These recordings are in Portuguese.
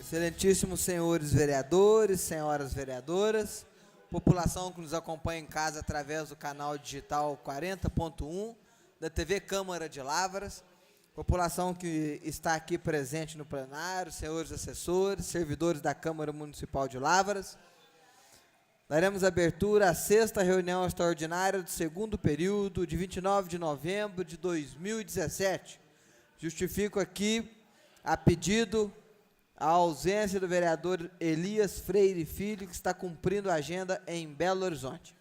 Excelentíssimos senhores vereadores, senhoras vereadoras, população que nos acompanha em casa através do canal digital 40.1 da TV Câmara de Lavras, população que está aqui presente no plenário, senhores assessores, servidores da Câmara Municipal de Lavras. Daremos abertura à 6ª reunião extraordinária do segundo período de 29 de novembro de 2017. Justifico aqui a pedido a ausência do vereador Elias Freire Filho, que está cumprindo a agenda em Belo Horizonte.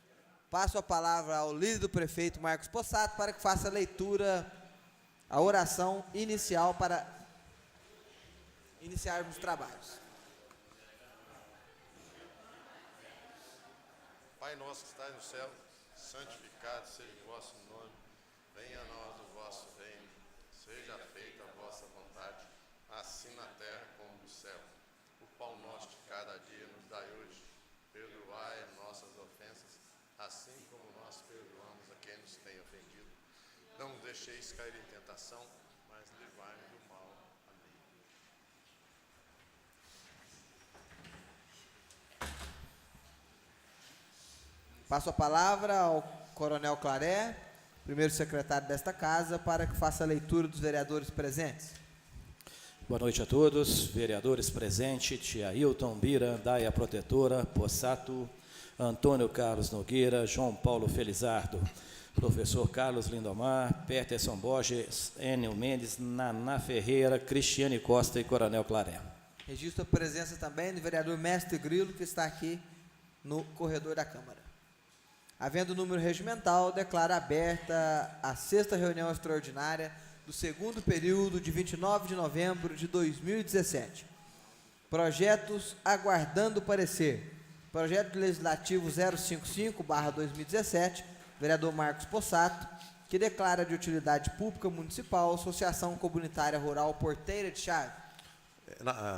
Passo a palavra ao líder do prefeito Marcos Possato para que faça a leitura, a oração inicial para iniciarmos os trabalhos. Pai nosso que estás no céu, santificado seja o vosso nome, venha a nós o vosso reino, seja feita a vossa vontade, assim na terra como no céu. O pão nosso de cada dia nos dai hoje, perdoai as nossas ofensas, assim como nós perdoamos a quem nos tem ofendido. Não nos deixeis cair em tentação, mas livrai-nos do mal. Amém. Passo a palavra ao Coronel Claré, primeiro secretário desta casa, para que faça a leitura dos vereadores presentes. Boa noite a todos, vereadores presentes, tia Hilton, Bira, Daia Protetora, Possato, Antônio Carlos Nogueira, João Paulo Felizardo, professor Carlos Lindomar, Peterson Borges, Enio Mendes, Naná Ferreira, Cristiane Costa e Coronel Claré. Registro a presença também do vereador Mestre Grilo, que está aqui no corredor da Câmara. Havendo número regimental, declaro aberta a 6ª reunião extraordinária do segundo período de 29 de novembro de 2017. Projetos aguardando parecer. Projeto Legislativo 055/2017, vereador Marcos Possato, que declara de utilidade pública municipal Associação Comunitária Rural Porteira de Chave.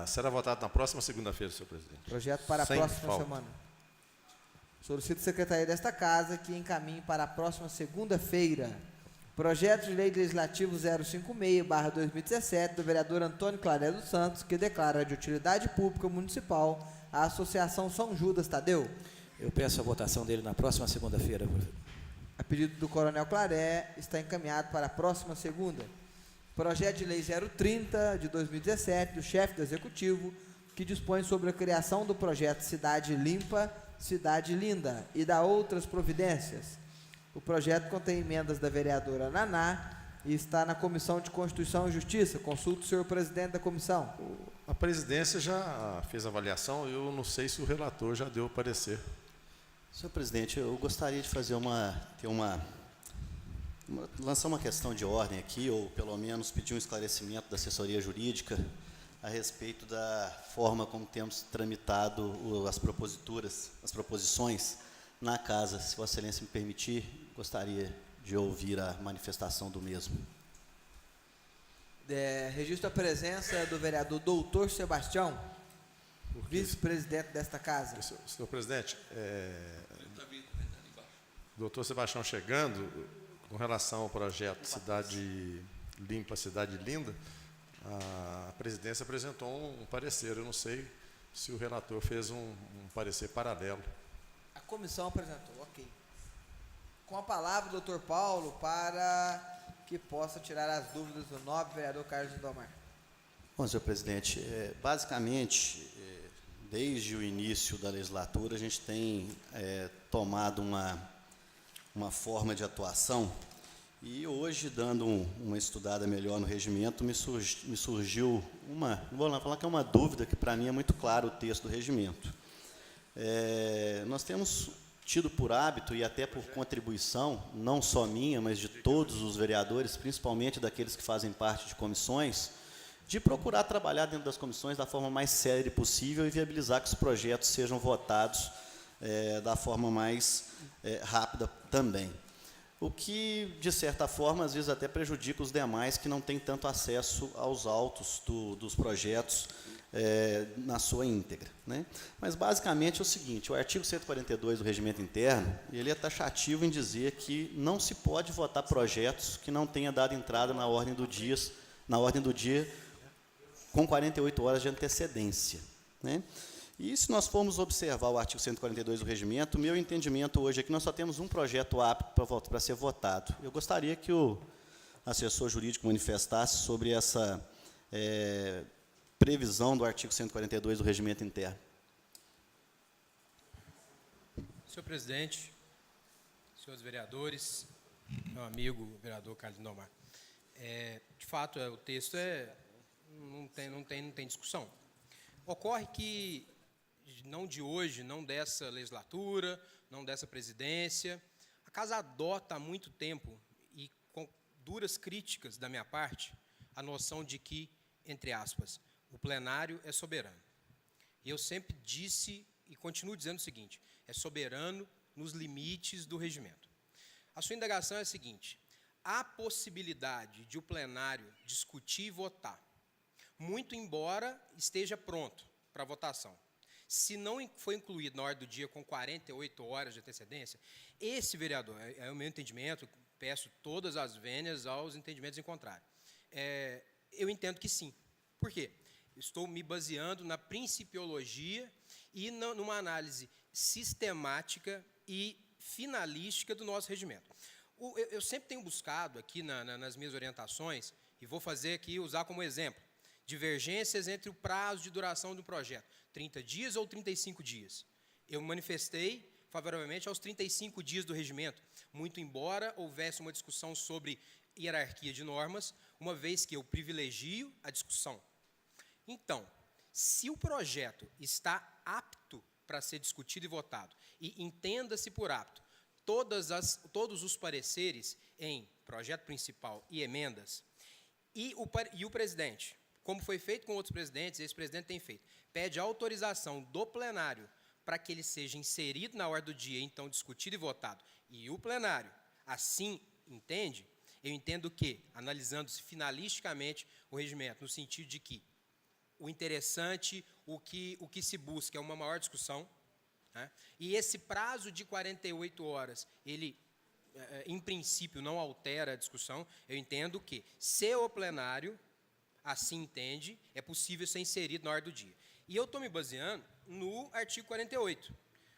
Será votado na próxima segunda-feira, senhor presidente. Projeto para a próxima semana. Solicito a Secretaria desta Casa que encaminhe para a próxima segunda-feira. Projeto de Lei Legislativo 056/2017, do vereador Antônio Claré dos Santos, que declara de utilidade pública municipal a Associação São Judas Tadeu. Eu peço a votação dele na próxima segunda-feira. A pedido do Coronel Claré, está encaminhado para a próxima segunda. Projeto de Lei 030 de 2017, do chefe do Executivo, que dispõe sobre a criação do projeto Cidade Limpa, Cidade Linda e da outras providências. O projeto contém emendas da vereadora Naná e está na Comissão de Constituição e Justiça. Consulto o senhor presidente da comissão. A presidência já fez a avaliação, eu não sei se o relator já deu o parecer. Senhor presidente, eu gostaria de fazer lançar uma questão de ordem aqui, ou pelo menos pedir um esclarecimento da assessoria jurídica a respeito da forma como temos tramitado as proposições na casa. Se Vossa Excelência me permitir, gostaria de ouvir a manifestação do mesmo. Registro a presença do vereador Doutor Sebastião, vice-presidente desta casa. Senhor presidente, doutor Sebastião chegando, com relação ao projeto Cidade Limpa, Cidade Linda, a presidência apresentou um parecer. Eu não sei se o relator fez um parecer paralelo. A comissão apresentou, ok. Com a palavra, doutor Paulo, para que possa tirar as dúvidas do nobre vereador Carlos Lindomar. Bom, senhor presidente, basicamente, desde o início da legislatura, a gente tem tomado uma forma de atuação, e hoje, dando uma estudada melhor no regimento, me surgiu não vou falar que é uma dúvida, que para mim é muito claro o texto do regimento. Nós temos tido por hábito, e até por contribuição, não só minha, mas de todos os vereadores, principalmente daqueles que fazem parte de comissões, de procurar trabalhar dentro das comissões da forma mais séria possível e viabilizar que os projetos sejam votados da forma mais rápida também. O que, de certa forma, às vezes até prejudica os demais que não têm tanto acesso aos autos dos projetos na sua íntegra, né? Mas, basicamente, é o seguinte: o artigo 142 do Regimento Interno, ele é taxativo em dizer que não se pode votar projetos que não tenha dado entrada na ordem do dia com 48 horas de antecedência, né? E se nós formos observar o artigo 142 do regimento, meu entendimento hoje é que nós só temos um projeto apto para ser votado. Eu gostaria que o assessor jurídico manifestasse sobre essa previsão do artigo 142 do regimento interno. Senhor presidente, senhores vereadores, meu amigo vereador Carlos Lindomar, de fato, o texto não tem discussão. Ocorre que, não de hoje, não dessa legislatura, não dessa presidência, a casa adota há muito tempo, e com duras críticas da minha parte, a noção de que, entre aspas, o plenário é soberano. E eu sempre disse, e continuo dizendo o seguinte, é soberano nos limites do regimento. A sua indagação é a seguinte: há possibilidade de o plenário discutir e votar, muito embora esteja pronto para votação. Se não foi incluído na ordem do dia com 48 horas de antecedência, esse, vereador, é o meu entendimento, peço todas as vênias aos entendimentos em contrário. Eu entendo que sim. Por quê? Estou me baseando na principiologia e numa análise sistemática e finalística do nosso regimento. Eu sempre tenho buscado aqui nas minhas orientações, e vou fazer aqui, usar como exemplo, divergências entre o prazo de duração do projeto, 30 dias ou 35 dias. Eu manifestei favoravelmente aos 35 dias do regimento, muito embora houvesse uma discussão sobre hierarquia de normas, uma vez que eu privilegio a discussão. Então, se o projeto está apto para ser discutido e votado, e entenda-se por apto todos os pareceres em projeto principal e emendas, e o presidente, como foi feito com outros presidentes, esse presidente tem feito, pede autorização do plenário para que ele seja inserido na ordem do dia, então discutido e votado, e o plenário assim entende, eu entendo que, analisando-se finalisticamente o regimento, no sentido de que o interessante, o que se busca é uma maior discussão, né? E esse prazo de 48 horas, ele, em princípio, não altera a discussão. Eu entendo que, se o plenário assim entende, é possível ser inserido na ordem do dia. E eu estou me baseando no artigo 48.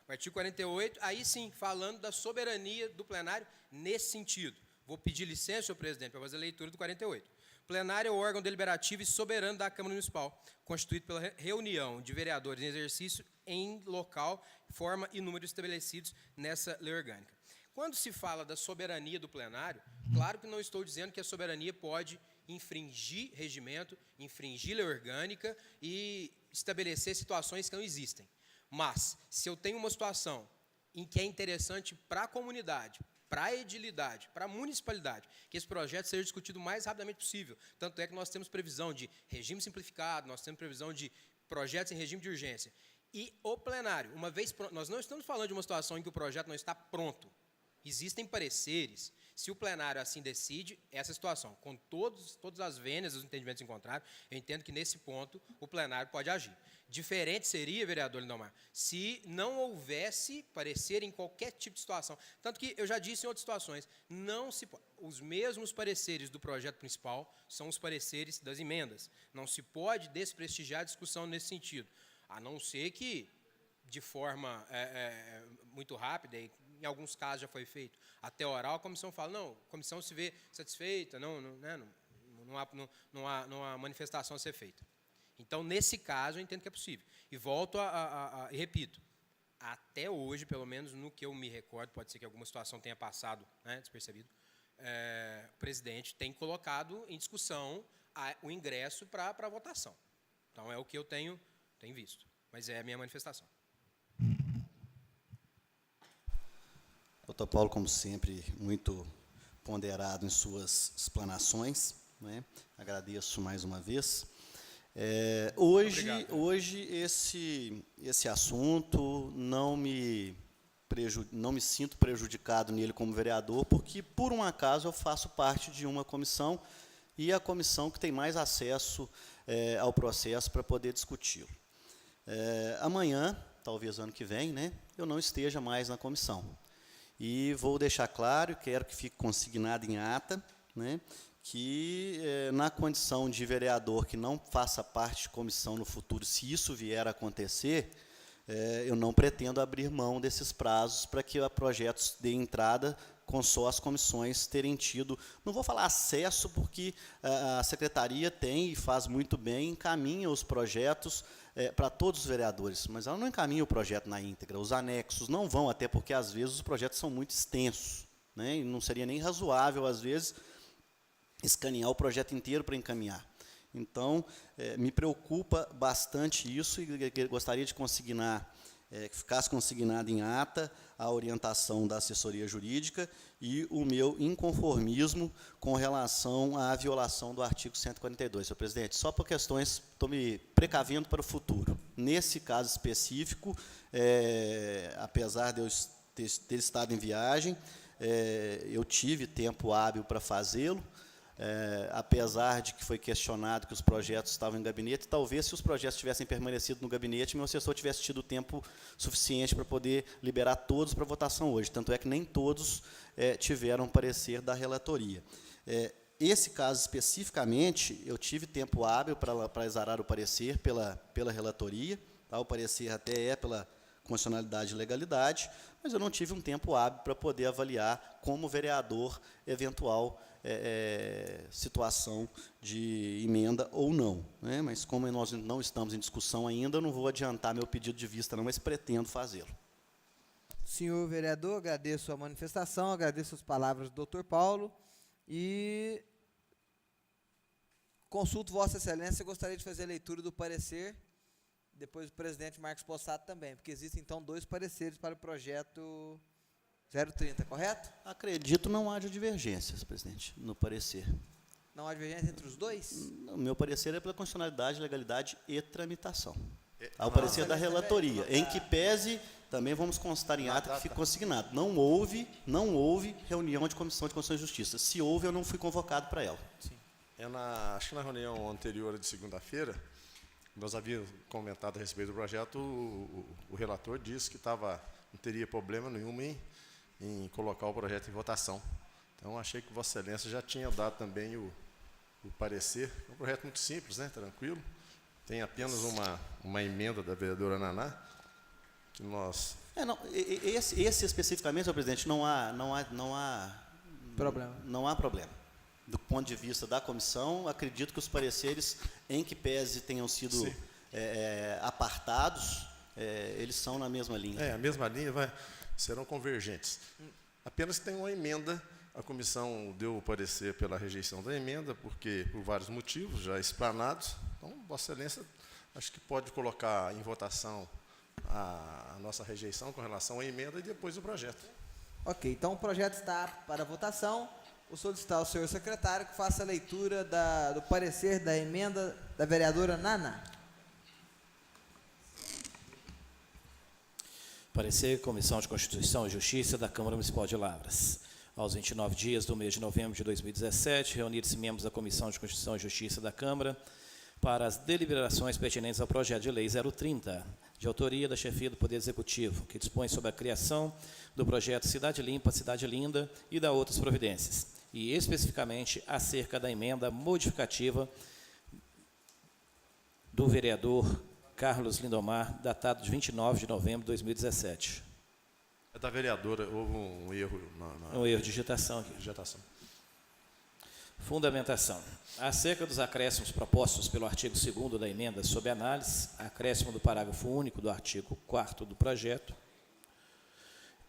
O artigo 48, aí sim, falando da soberania do plenário nesse sentido. Vou pedir licença, senhor presidente, para fazer a leitura do 48. O plenário é o órgão deliberativo e soberano da Câmara Municipal, constituído pela reunião de vereadores em exercício em local, forma e número estabelecidos nessa lei orgânica. Quando se fala da soberania do plenário, claro que não estou dizendo que a soberania pode infringir regimento, infringir lei orgânica e estabelecer situações que não existem. Mas, se eu tenho uma situação em que é interessante para a comunidade, para a edilidade, para a municipalidade, que esse projeto seja discutido o mais rapidamente possível. Tanto é que nós temos previsão de regime simplificado, nós temos previsão de projetos em regime de urgência. E o plenário, uma vez pronto, nós não estamos falando de uma situação em que o projeto não está pronto. Existem pareceres. Se o plenário assim decide, essa situação, com todas as vênias dos entendimentos encontrados, eu entendo que, nesse ponto, o plenário pode agir. Diferente seria, vereador Lindomar, se não houvesse parecer em qualquer tipo de situação. Tanto que, eu já disse em outras situações, os mesmos pareceres do projeto principal são os pareceres das emendas. Não se pode desprestigiar a discussão nesse sentido, a não ser que, de forma muito rápida, e em alguns casos já foi feito, até oral, a comissão fala, não, a comissão se vê satisfeita, não há manifestação a ser feita. Então, nesse caso, eu entendo que é possível. E volto e repito, até hoje, pelo menos no que eu me recordo, pode ser que alguma situação tenha passado, né, despercebido, o presidente tem colocado em discussão o ingresso para a votação. Então, é o que eu tenho visto, mas é a minha manifestação. Doutor Paulo, como sempre, muito ponderado em suas explanações, né? Agradeço mais uma vez. Hoje esse assunto não me sinto prejudicado nele como vereador, porque, por um acaso, eu faço parte de uma comissão, e a comissão que tem mais acesso ao processo para poder discuti-lo. Amanhã, talvez ano que vem, né, eu não esteja mais na comissão. E vou deixar claro, quero que fique consignado em ata, né, que, na condição de vereador que não faça parte de comissão no futuro, se isso vier a acontecer, eu não pretendo abrir mão desses prazos para que projetos de entrada com só as comissões terem tido, não vou falar acesso, porque a secretaria tem e faz muito bem, encaminha os projetos para todos os vereadores, mas ela não encaminha o projeto na íntegra, os anexos não vão, até porque, às vezes, os projetos são muito extensos, né, e não seria nem razoável, às vezes, escanear o projeto inteiro para encaminhar. Então, me preocupa bastante isso e gostaria de consignar, que ficasse consignado em ata a orientação da assessoria jurídica e o meu inconformismo com relação à violação do artigo 142. Senhor presidente, só por questões, estou me precavendo para o futuro. Nesse caso específico, apesar de eu ter estado em viagem, eu tive tempo hábil para fazê-lo, apesar de que foi questionado que os projetos estavam em gabinete, talvez se os projetos tivessem permanecido no gabinete, meu assessor tivesse tido tempo suficiente para poder liberar todos para votação hoje. Tanto é que nem todos tiveram parecer da relatoria. Esse caso especificamente, eu tive tempo hábil para exarar o parecer pela relatoria, tá? O parecer até pela constitucionalidade e legalidade, mas eu não tive um tempo hábil para poder avaliar como vereador eventual situação de emenda ou não, né? Mas como nós não estamos em discussão ainda, eu não vou adiantar meu pedido de vista, não, mas pretendo fazê-lo. Senhor vereador, agradeço a manifestação, agradeço as palavras do Dr. Paulo e consulto Vossa Excelência, gostaria de fazer a leitura do parecer, depois do presidente Marcos Possato também, porque existem, então, 2 pareceres para o projeto 030, correto? Acredito não haja divergências, presidente, no parecer. Não há divergência entre os dois? O meu parecer é pela constitucionalidade, legalidade e tramitação. Ao parecer da relatoria, em que pese, também vamos constar em ata que fica consignado. Não houve reunião de comissão de Constituição e Justiça. Se houve, eu não fui convocado para ela. Sim. Acho que na reunião anterior de segunda-feira, nós havíamos comentado a respeito do projeto, o relator disse que não teria problema nenhum em colocar o projeto em votação. Então, achei que Vossa Excelência já tinha dado também o parecer. É um projeto muito simples, né, tranquilo. Tem apenas uma emenda da vereadora Naná, que nós... Esse especificamente, senhor presidente, não há Problema. Não há problema. Do ponto de vista da comissão, acredito que os pareceres, em que pese tenham sido apartados, eles são na mesma linha. A mesma linha, serão convergentes. Apenas tem uma emenda, a comissão deu o parecer pela rejeição da emenda, por vários motivos já explanados. Então, Vossa Excelência, acho que pode colocar em votação a nossa rejeição com relação à emenda e depois o projeto. Ok, então o projeto está para votação. Vou solicitar ao senhor secretário que faça a leitura do parecer da emenda da vereadora Naná. Parecer, Comissão de Constituição e Justiça da Câmara Municipal de Lavras. Aos 29 dias do mês de novembro de 2017, reunir-se membros da Comissão de Constituição e Justiça da Câmara para as deliberações pertinentes ao projeto de lei 030, de autoria da chefia do Poder Executivo, que dispõe sobre a criação do projeto Cidade Limpa, Cidade Linda e da outras providências, e especificamente acerca da emenda modificativa do vereador Carlos Lindomar, datado de 29 de novembro de 2017. É da vereadora, houve um erro Um erro de digitação aqui. digitação. Fundamentação. Acerca dos acréscimos propostos pelo artigo 2º da emenda sob análise, acréscimo do parágrafo único do artigo 4º do projeto,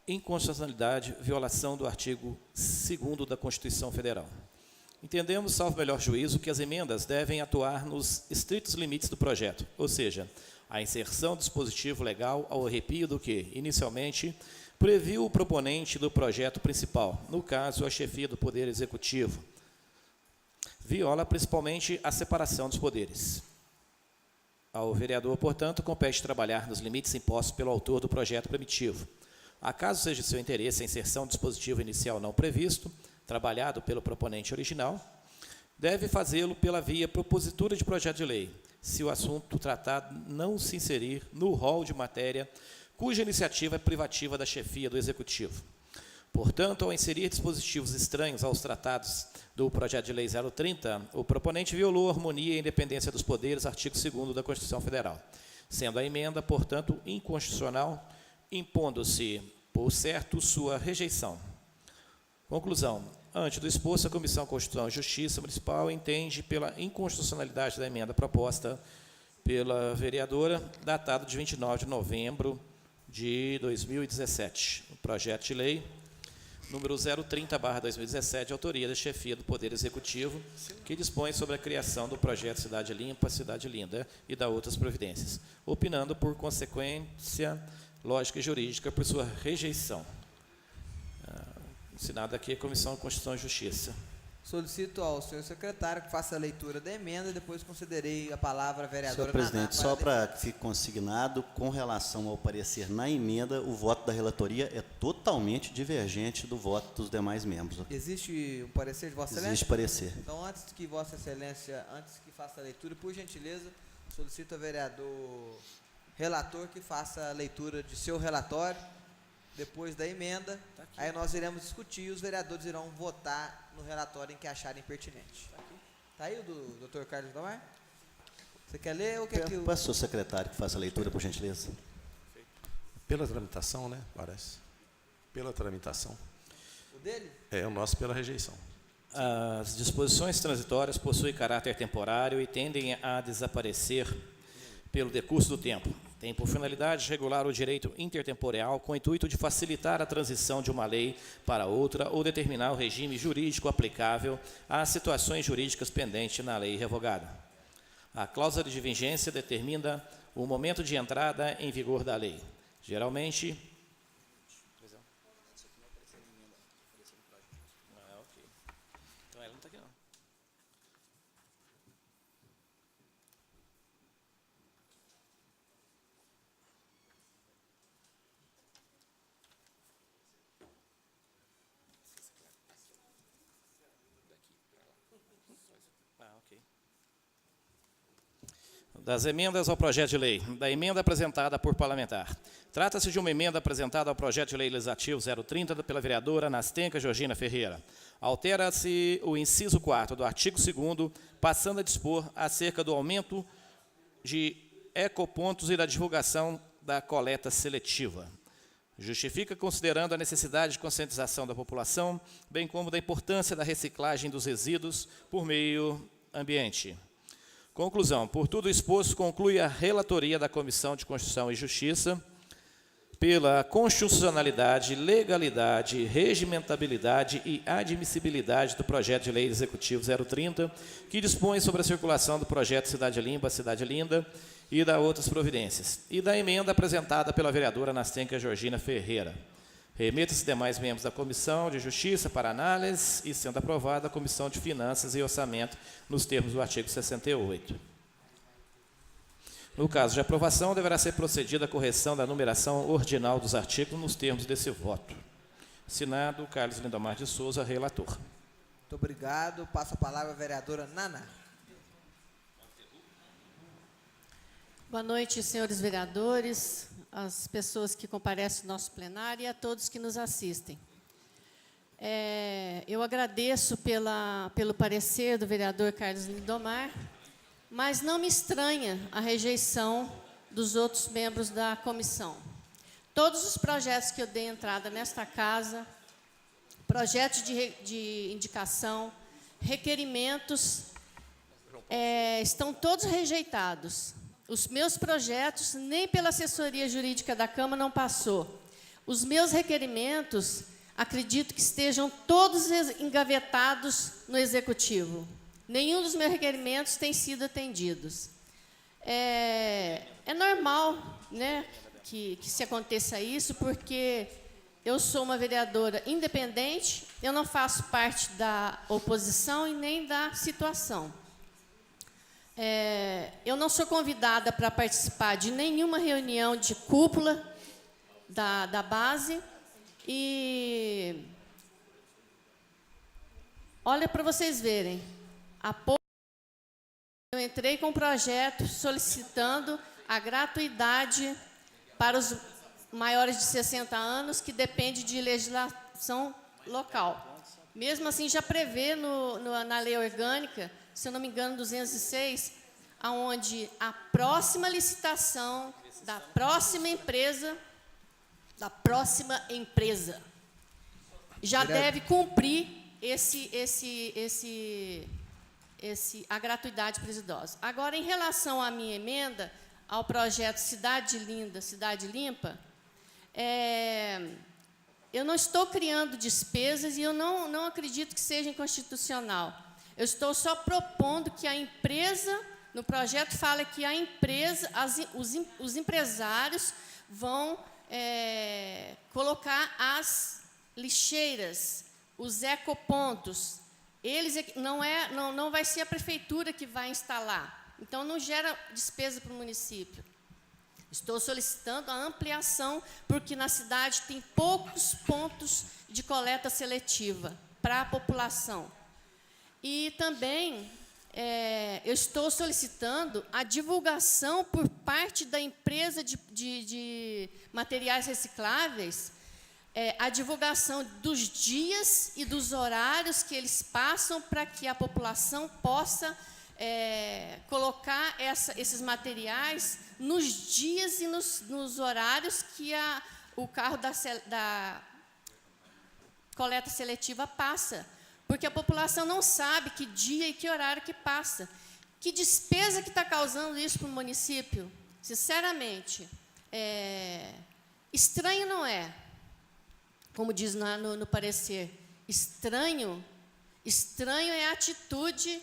inconstitucionalidade, violação do artigo 2º da Constituição Federal. Entendemos, salvo melhor juízo, que as emendas devem atuar nos estritos limites do projeto, ou seja, a inserção do dispositivo legal ao arrepio do que, inicialmente, previu o proponente do projeto principal, no caso, a chefia do Poder Executivo, viola principalmente a separação dos poderes. Ao vereador, portanto, compete trabalhar nos limites impostos pelo autor do projeto primitivo. Acaso seja de seu interesse a inserção do dispositivo inicial não previsto, trabalhado pelo proponente original, deve fazê-lo pela via propositura de projeto de lei, se o assunto tratado não se inserir no rol de matéria cuja iniciativa é privativa da chefia do Executivo. Portanto, ao inserir dispositivos estranhos aos tratados do projeto de lei 030, o proponente violou a harmonia e independência dos poderes, artigo 2º da Constituição Federal, sendo a emenda, portanto, inconstitucional, impondo-se, por certo, sua rejeição. Conclusão. Ante do exposto, a Comissão Constituição e Justiça Municipal entende pela inconstitucionalidade da emenda proposta pela vereadora, datado de 29 de novembro de 2017. O projeto de lei número 030/2017, de autoria da chefia do Poder Executivo, que dispõe sobre a criação do projeto Cidade Limpa, Cidade Linda e da outras providências, opinando por consequência lógica e jurídica por sua rejeição. Assinado aqui a Comissão de Constituição e Justiça. Solicito ao senhor secretário que faça a leitura da emenda e depois concederei a palavra à vereadora Senhor presidente, Naná só para que fique consignado, com relação ao parecer na emenda, o voto da relatoria é totalmente divergente do voto dos demais membros. Existe um parecer de Vossa Excelência? Existe parecer. Então, antes que Vossa Excelência, antes que faça a leitura, por gentileza, solicito ao vereador relator que faça a leitura de seu relatório, depois da emenda, aí nós iremos discutir e os vereadores irão votar no relatório em que acharem pertinente. Tá aí o do doutor Carlos Lindomar? Você quer ler ou quer que o... Peço ao secretário que faça a leitura, por gentileza. Pela tramitação, né? Parece. Pela tramitação. O dele? É, o nosso pela rejeição. As disposições transitórias possuem caráter temporário e tendem a desaparecer pelo decurso do tempo. Tem por finalidade regular o direito intertemporal com o intuito de facilitar a transição de uma lei para outra ou determinar o regime jurídico aplicável às situações jurídicas pendentes na lei revogada. A cláusula de vigência determina o momento de entrada em vigor da lei. Geralmente... Então, ela não está aqui, não. Das emendas ao projeto de lei. Da emenda apresentada por parlamentar. Trata-se de uma emenda apresentada ao projeto de lei legislativo 030 pela vereadora Nastenka Georgina Ferreira. Altera-se o inciso 4º do artigo 2º, passando a dispor acerca do aumento de ecopontos e da divulgação da coleta seletiva. Justifica considerando a necessidade de conscientização da população, bem como da importância da reciclagem dos resíduos por meio ambiente. Conclusão. Por tudo exposto, conclui a relatoria da Comissão de Constituição e Justiça pela constitucionalidade, legalidade, regimentabilidade e admissibilidade do projeto de lei executivo 030, que dispõe sobre a circulação do projeto Cidade Limpa, Cidade Linda e da outras providências, e da emenda apresentada pela vereadora Nastenka Georgina Ferreira. Remeta-se demais membros da Comissão de Justiça para análise e, sendo aprovada, a Comissão de Finanças e Orçamento, nos termos do artigo 68. No caso de aprovação, deverá ser procedida a correção da numeração ordinal dos artigos nos termos desse voto. Assinado, Carlos Lindomar de Souza, relator. Muito obrigado. Passo a palavra à vereadora Naná. Boa noite, senhores vereadores, as pessoas que comparecem no nosso plenário e a todos que nos assistem. Eu agradeço pelo parecer do vereador Carlos Lindomar, mas não me estranha a rejeição dos outros membros da comissão. Todos os projetos que eu dei entrada nesta casa, projetos de indicação, requerimentos, estão todos rejeitados. Os meus projetos, nem pela assessoria jurídica da Câmara não passou. Os meus requerimentos, acredito que estejam todos engavetados no Executivo. Nenhum dos meus requerimentos tem sido atendidos. É normal, né, que se aconteça isso, porque eu sou uma vereadora independente, eu não faço parte da oposição e nem da situação. Eu não sou convidada para participar de nenhuma reunião de cúpula da base e olha para vocês verem, há pouco eu entrei com um projeto solicitando a gratuidade para maiores de 60 anos, que depende de legislação local. Mesmo assim, já prevê na lei orgânica, se eu não me engano, 206, aonde a próxima licitação da próxima empresa já deve cumprir a gratuidade para os idosos. Agora, em relação à minha emenda, ao projeto Cidade Linda, Cidade Limpa, eu não estou criando despesas e eu não acredito que seja inconstitucional. Eu estou só propondo que a empresa, no projeto fala que a empresa, os empresários vão colocar as lixeiras, os ecopontos. Não vai ser a prefeitura que vai instalar. Então, não gera despesa para o município. Estou solicitando a ampliação, porque na cidade tem poucos pontos de coleta seletiva para a população. E também eu estou solicitando a divulgação por parte da empresa de materiais recicláveis, a divulgação dos dias e dos horários que eles passam para que a população possa colocar esses materiais nos dias e nos horários que o carro da coleta seletiva passa. Porque a população não sabe que dia e que horário que passa. Que despesa que está causando isso para o município? Sinceramente, estranho não é, como diz no parecer. Estranho é a atitude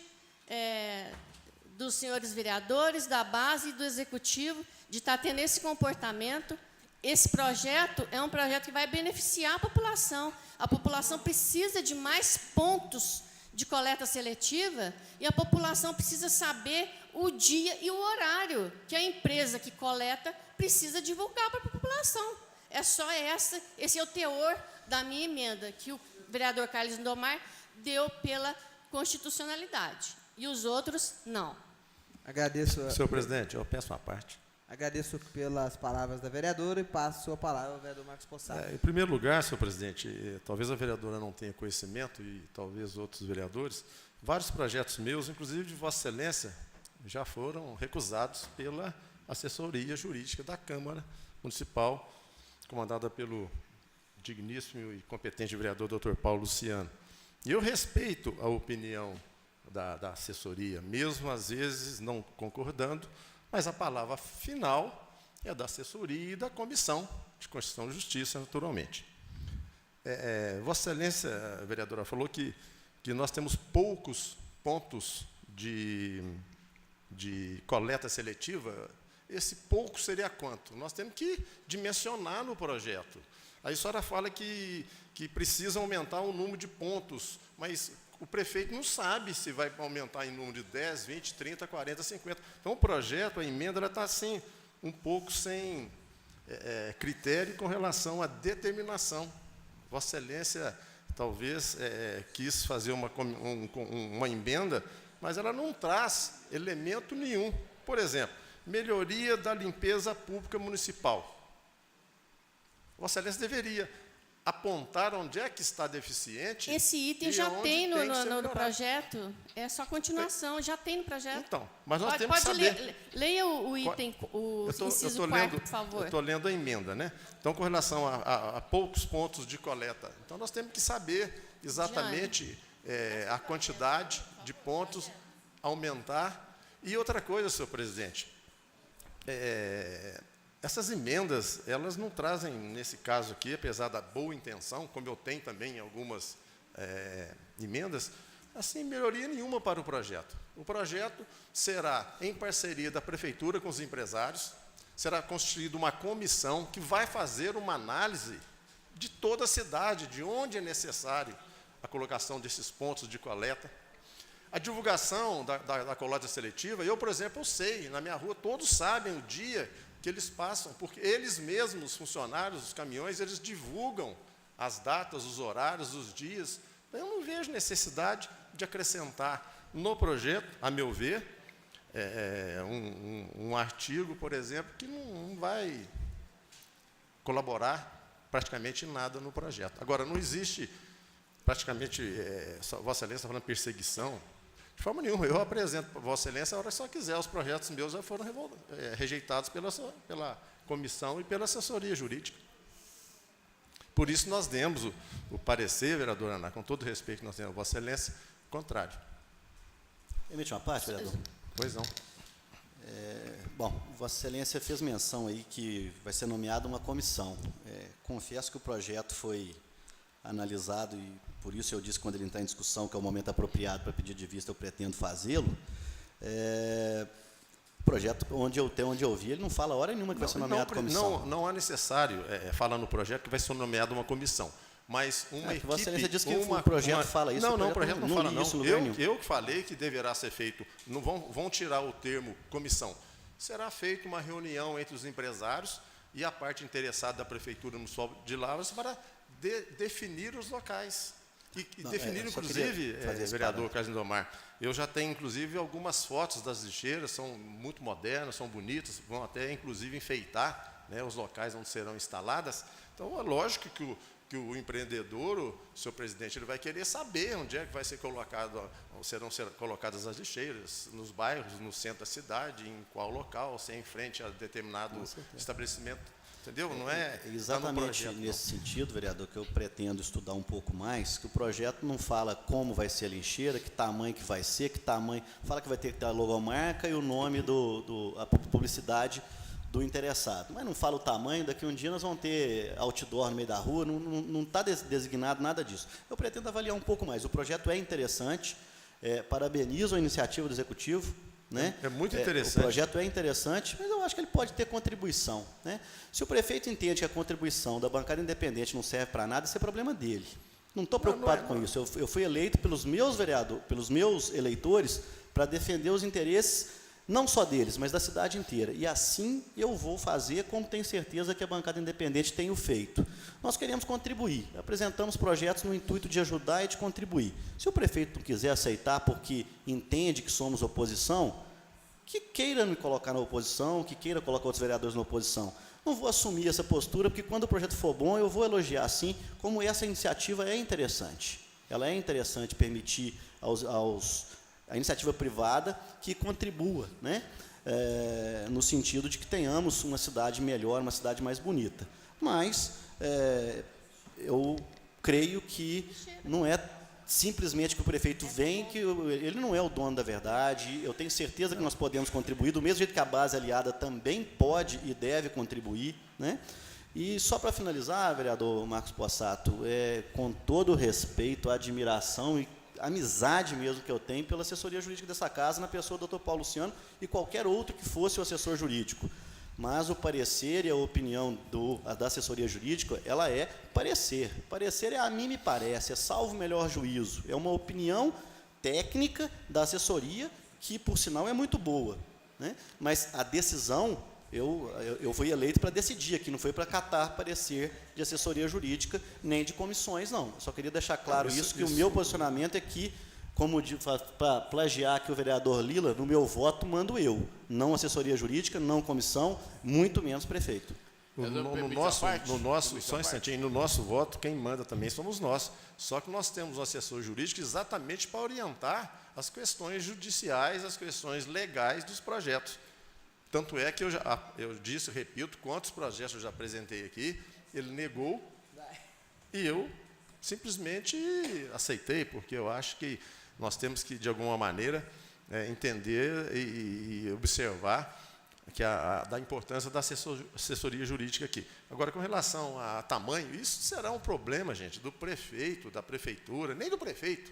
dos senhores vereadores, da base e do executivo, de estar tendo esse comportamento. Esse projeto é um projeto que vai beneficiar a população. A população precisa de mais pontos de coleta seletiva e a população precisa saber o dia e o horário que a empresa que coleta precisa divulgar para a população. Esse é o teor da minha emenda, que o vereador Carlos Lindomar deu pela constitucionalidade. E os outros, não. Agradeço. Senhor presidente, eu peço uma parte. Agradeço pelas palavras da vereadora e passo a sua palavra ao vereador Marcos Possato. Em primeiro lugar, senhor presidente, talvez a vereadora não tenha conhecimento, e talvez outros vereadores, vários projetos meus, inclusive de Vossa Excelência, já foram recusados pela assessoria jurídica da Câmara Municipal, comandada pelo digníssimo e competente vereador Dr. Paulo Luciano. E eu respeito a opinião da assessoria, mesmo às vezes não concordando, mas a palavra final é da assessoria e da Comissão de Constituição e Justiça, naturalmente. Vossa Excelência, a vereadora, falou que nós temos poucos pontos de coleta seletiva. Esse pouco seria quanto? Nós temos que dimensionar no projeto. Aí a senhora fala que precisa aumentar o número de pontos, mas o prefeito não sabe se vai aumentar em número de 10, 20, 30, 40, 50. Então, o projeto, a emenda, está assim, um pouco sem critério com relação à determinação. Vossa Excelência, talvez, quis fazer uma emenda, mas ela não traz elemento nenhum. Por exemplo, melhoria da limpeza pública municipal. Vossa Excelência deveria apontar onde é que está deficiente. Esse item já tem no projeto, é só continuação, já tem no projeto. Então, mas nós temos que saber. Leia o item, inciso 4, por favor. Eu estou lendo a emenda, né? Então, com relação a poucos pontos de coleta, então nós temos que saber exatamente a quantidade de pontos, aumentar. E outra coisa, senhor presidente, essas emendas, elas não trazem, nesse caso aqui, apesar da boa intenção, como eu tenho também em algumas emendas, assim, melhoria nenhuma para o projeto. O projeto será em parceria da prefeitura com os empresários, será constituída uma comissão que vai fazer uma análise de toda a cidade, de onde é necessário a colocação desses pontos de coleta. A divulgação da coleta seletiva, eu, por exemplo, sei, na minha rua, todos sabem o dia que eles passam, porque eles mesmos, os funcionários, os caminhões, eles divulgam as datas, os horários, os dias. Eu não vejo necessidade de acrescentar no projeto, a meu ver, um artigo, por exemplo, que não vai colaborar praticamente em nada no projeto. Agora, não existe praticamente, Vossa Excelência está falando perseguição, de forma nenhuma. Eu apresento para Vossa Excelência a hora que só quiser. Os projetos meus já foram rejeitados pela comissão e pela assessoria jurídica. Por isso nós demos o parecer, vereador Aná, com todo o respeito que nós temos a Vossa Excelência, contrário. Permite uma parte, vereador? Pois não. Bom, Vossa Excelência fez menção aí que vai ser nomeada uma comissão. Confesso que o projeto foi analisado e por isso eu disse quando ele está em discussão que é o momento apropriado para pedir de vista, eu pretendo fazê-lo. O projeto, onde eu vi, ele não fala hora nenhuma que vai ser nomeada comissão. Não é necessário falar no projeto que vai ser nomeada uma comissão. Mas uma equipe... Vossa Excelência disse que o projeto fala isso. Não, o projeto não fala, não. Eu Eu que falei que deverá ser feito, não vão tirar o termo comissão. Será feita uma reunião entre os empresários e a parte interessada da Prefeitura Municipal de Lavras para definir os locais. E definir, inclusive, vereador Carlos Lindomar, eu já tenho, inclusive, algumas fotos das lixeiras, são muito modernas, são bonitas, vão até, inclusive, enfeitar, né, os locais onde serão instaladas. Então, é lógico que o empreendedor, o seu presidente, ele vai querer saber onde é que vai ser serão colocadas as lixeiras, nos bairros, no centro da cidade, em qual local, se é em frente a determinado estabelecimento. Entendeu? Não é exatamente projeto, nesse sentido, vereador, que eu pretendo estudar um pouco mais, que o projeto não fala como vai ser a lixeira, que tamanho que vai ser, que tamanho... Fala que vai ter que ter a logomarca e o nome a publicidade do interessado. Mas não fala o tamanho, daqui a um dia nós vamos ter outdoor no meio da rua, não está designado nada disso. Eu pretendo avaliar um pouco mais. O projeto é interessante, parabenizo a iniciativa do Executivo, né? É muito interessante. O projeto é interessante, mas eu acho que ele pode ter contribuição, né? Se o prefeito entende que a contribuição da bancada independente não serve para nada, isso é problema dele. Não estou preocupado com isso. Eu fui eleito pelos meus vereadores, pelos meus eleitores, para defender os interesses não só deles, mas da cidade inteira. E assim eu vou fazer, como tenho certeza que a bancada independente tem o feito. Nós queremos contribuir, apresentamos projetos no intuito de ajudar e de contribuir. Se o prefeito não quiser aceitar porque entende que somos oposição, que queira me colocar na oposição, que queira colocar outros vereadores na oposição. Não vou assumir essa postura, porque quando o projeto for bom, eu vou elogiar assim, como essa iniciativa é interessante. Ela é interessante permitir a iniciativa privada que contribua, né? No sentido de que tenhamos uma cidade melhor, uma cidade mais bonita. Mas eu creio que não é simplesmente que o prefeito vem, que ele não é o dono da verdade. Eu tenho certeza que nós podemos contribuir, do mesmo jeito que a base aliada também pode e deve contribuir, né? E só para finalizar, vereador Marcos Possato, com todo o respeito, admiração e amizade mesmo que eu tenho pela assessoria jurídica dessa casa, na pessoa do Dr. Paulo Luciano e qualquer outro que fosse o assessor jurídico. Mas o parecer e a opinião da assessoria jurídica, ela é parecer. Parecer a mim me parece, salvo o melhor juízo. É uma opinião técnica da assessoria, que, por sinal, é muito boa, né? Mas a decisão, eu fui eleito para decidir aqui, não foi para catar parecer de assessoria jurídica, nem de comissões, não. Eu só queria deixar claro isso, que o meu posicionamento é que, como para plagiar aqui o vereador Lila, no meu voto mando eu, não assessoria jurídica, não comissão, muito menos prefeito. Só um instantinho, no nosso voto, quem manda também somos nós. Só que nós temos um assessor jurídico exatamente para orientar as questões judiciais, as questões legais dos projetos. Tanto é que eu disse, repito, quantos projetos eu já apresentei aqui, ele negou e eu simplesmente aceitei, porque eu acho que nós temos que, de alguma maneira, entender e observar da importância da assessoria jurídica aqui. Agora, com relação a tamanho, isso será um problema, gente, do prefeito, da prefeitura, nem do prefeito,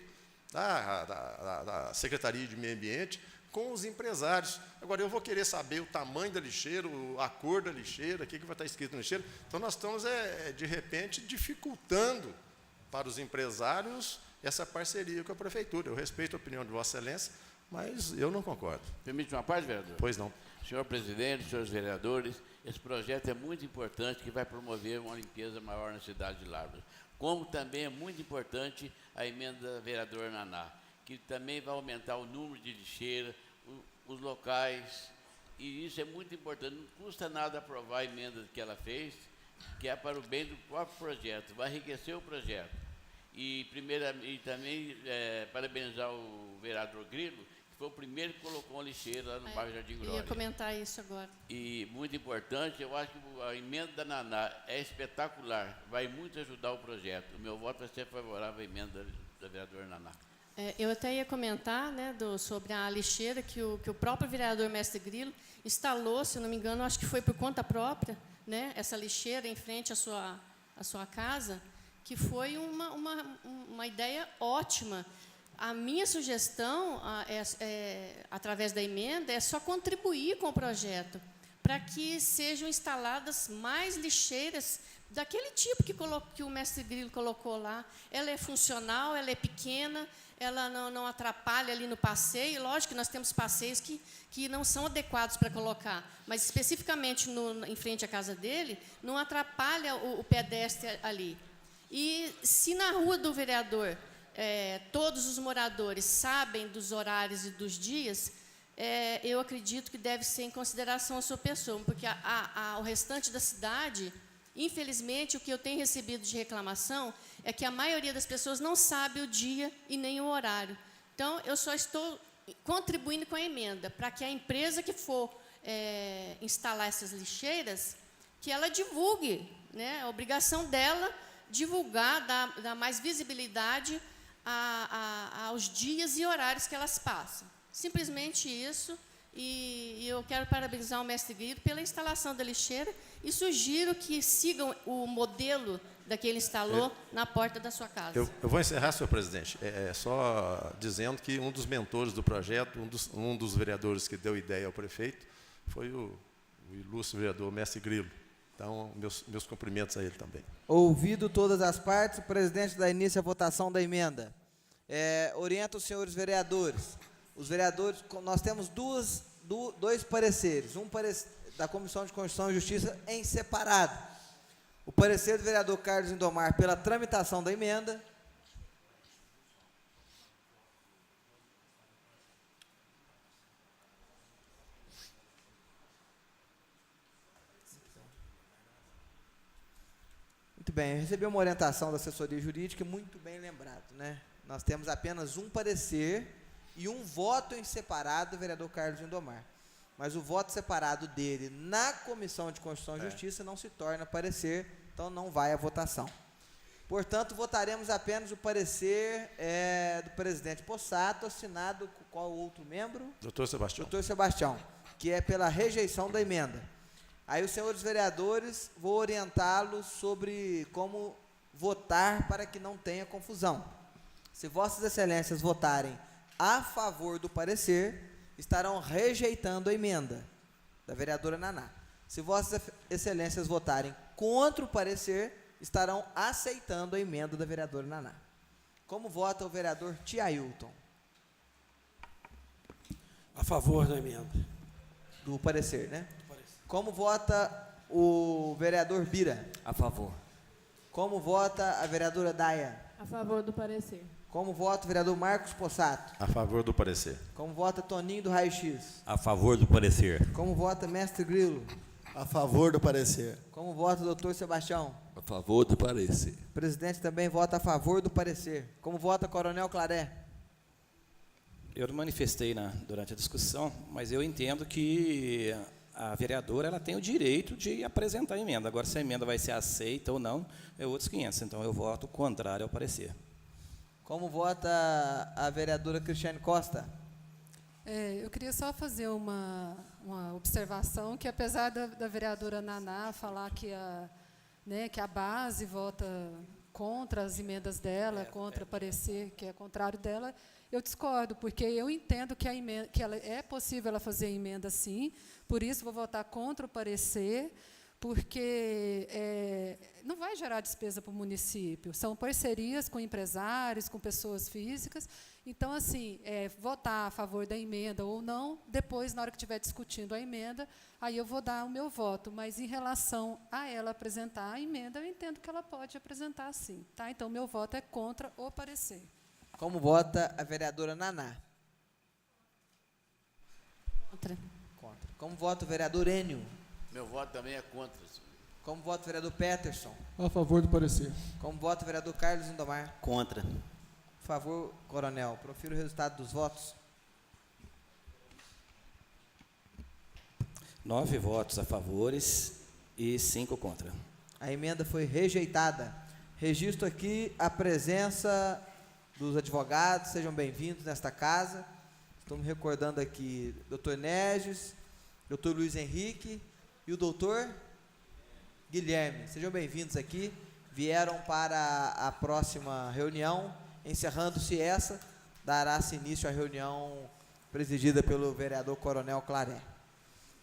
da Secretaria de Meio Ambiente, com os empresários. Agora, eu vou querer saber o tamanho da lixeira, a cor da lixeira, o que vai estar escrito na lixeira. Então, nós estamos, de repente, dificultando para os empresários essa parceria com a prefeitura. Eu respeito a opinião de Vossa Excelência, mas eu não concordo. Permite uma parte, vereador? Pois não. Senhor presidente, senhores vereadores, esse projeto é muito importante, que vai promover uma limpeza maior na cidade de Lavras. Como também é muito importante a emenda da vereadora Naná, que também vai aumentar o número de lixeira, os locais, e isso é muito importante. Não custa nada aprovar a emenda que ela fez, que é para o bem do próprio projeto, vai enriquecer o projeto. E também parabenizar o vereador Grilo, que foi o primeiro que colocou uma lixeira lá no bairro Jardim Glória. Eu ia comentar isso agora. E muito importante, eu acho que a emenda da Naná é espetacular, vai muito ajudar o projeto. O meu voto vai ser favorável à emenda da vereadora Naná. Eu até ia comentar, né, sobre a lixeira que o próprio vereador Mestre Grilo instalou, se não me engano, acho que foi por conta própria, né, essa lixeira em frente à sua casa, que foi uma ideia ótima. A minha sugestão, através da emenda, é só contribuir com o projeto, para que sejam instaladas mais lixeiras daquele tipo que o Mestre Grilo colocou lá. Ela é funcional, ela é pequena, ela não atrapalha ali no passeio. Lógico que nós temos passeios que não são adequados para colocar, mas especificamente em frente à casa dele, não atrapalha o pedestre ali. E se na rua do vereador todos os moradores sabem dos horários e dos dias, eu acredito que deve ser em consideração a sua pessoa, porque o restante da cidade, infelizmente, o que eu tenho recebido de reclamação é que a maioria das pessoas não sabe o dia e nem o horário. Então, eu só estou contribuindo com a emenda, para que a empresa que for instalar essas lixeiras, que ela divulgue, né? A obrigação dela divulgar, dar mais visibilidade aos dias e horários que elas passam. Simplesmente isso. E eu quero parabenizar o Mestre Grilo pela instalação da lixeira e sugiro que sigam o modelo da que ele instalou na porta da sua casa. Eu vou encerrar, senhor presidente, só dizendo que um dos mentores do projeto, um dos vereadores que deu ideia ao prefeito, foi o ilustre vereador Mestre Grilo. Então, meus cumprimentos a ele também. Ouvido todas as partes, o presidente dá início à votação da emenda. Orienta os senhores vereadores. Os vereadores, nós temos dois pareceres. Um da Comissão de Constituição e Justiça em separado. O parecer do vereador Carlos Lindomar pela tramitação da emenda. Muito bem, recebi uma orientação da assessoria jurídica, muito bem lembrado, né? Nós temos apenas um parecer e um voto em separado do vereador Carlos Lindomar. Mas o voto separado dele na Comissão de Constituição e Justiça não se torna parecer, então não vai à votação. Portanto, votaremos apenas o parecer do presidente Possato, assinado com qual outro membro? Doutor Sebastião. Doutor Sebastião, que é pela rejeição da emenda. Aí os senhores vereadores, vou orientá-los sobre como votar para que não tenha confusão. Se vossas excelências votarem a favor do parecer, estarão rejeitando a emenda da vereadora Naná. Se vossas excelências votarem contra o parecer, estarão aceitando a emenda da vereadora Naná. Como vota o vereador Tiailton? A favor da emenda. Do parecer, né? Como vota o vereador Bira? A favor. Como vota a vereadora Daia? A favor do parecer. Como vota o vereador Marcos Possato? A favor do parecer. Como vota Toninho do Raio X? A favor do parecer. Como vota Mestre Grilo? A favor do parecer. Como vota o doutor Sebastião? A favor do parecer. O presidente também vota a favor do parecer. Como vota Coronel Claré? Eu manifestei durante a discussão, mas eu entendo que a vereadora ela tem o direito de apresentar a emenda. Agora, se a emenda vai ser aceita ou não, é outros 500. Então, eu voto contrário ao parecer. Como vota a vereadora Cristiane Costa? Eu queria só fazer uma observação, que apesar da vereadora Naná falar que a base vota contra as emendas dela, contra parecer, que é contrário dela, eu discordo, porque eu entendo que é possível ela fazer a emenda sim, por isso vou votar contra o parecer, porque não vai gerar despesa para o município. São parcerias com empresários, com pessoas físicas. Então, assim, votar a favor da emenda ou não, depois, na hora que estiver discutindo a emenda, aí eu vou dar o meu voto. Mas, em relação a ela apresentar a emenda, eu entendo que ela pode apresentar sim. Tá? Então, meu voto é contra o parecer. Como vota a vereadora Naná? Contra. Contra. Como vota o vereador Enio? Meu voto também é contra, senhor. Como vota o vereador Peterson? A favor do parecer. Como vota o vereador Carlos Lindomar? Contra. Por favor, coronel, profira o resultado dos votos. 9 votos a favores e 5 contra. A emenda foi rejeitada. Registro aqui a presença dos advogados, sejam bem-vindos nesta casa. Estou me recordando aqui, doutor Négios, doutor Luiz Henrique e o doutor Guilherme. Sejam bem-vindos aqui. Vieram para a próxima reunião. Encerrando-se essa, dará-se início à reunião presidida pelo vereador Coronel Claré.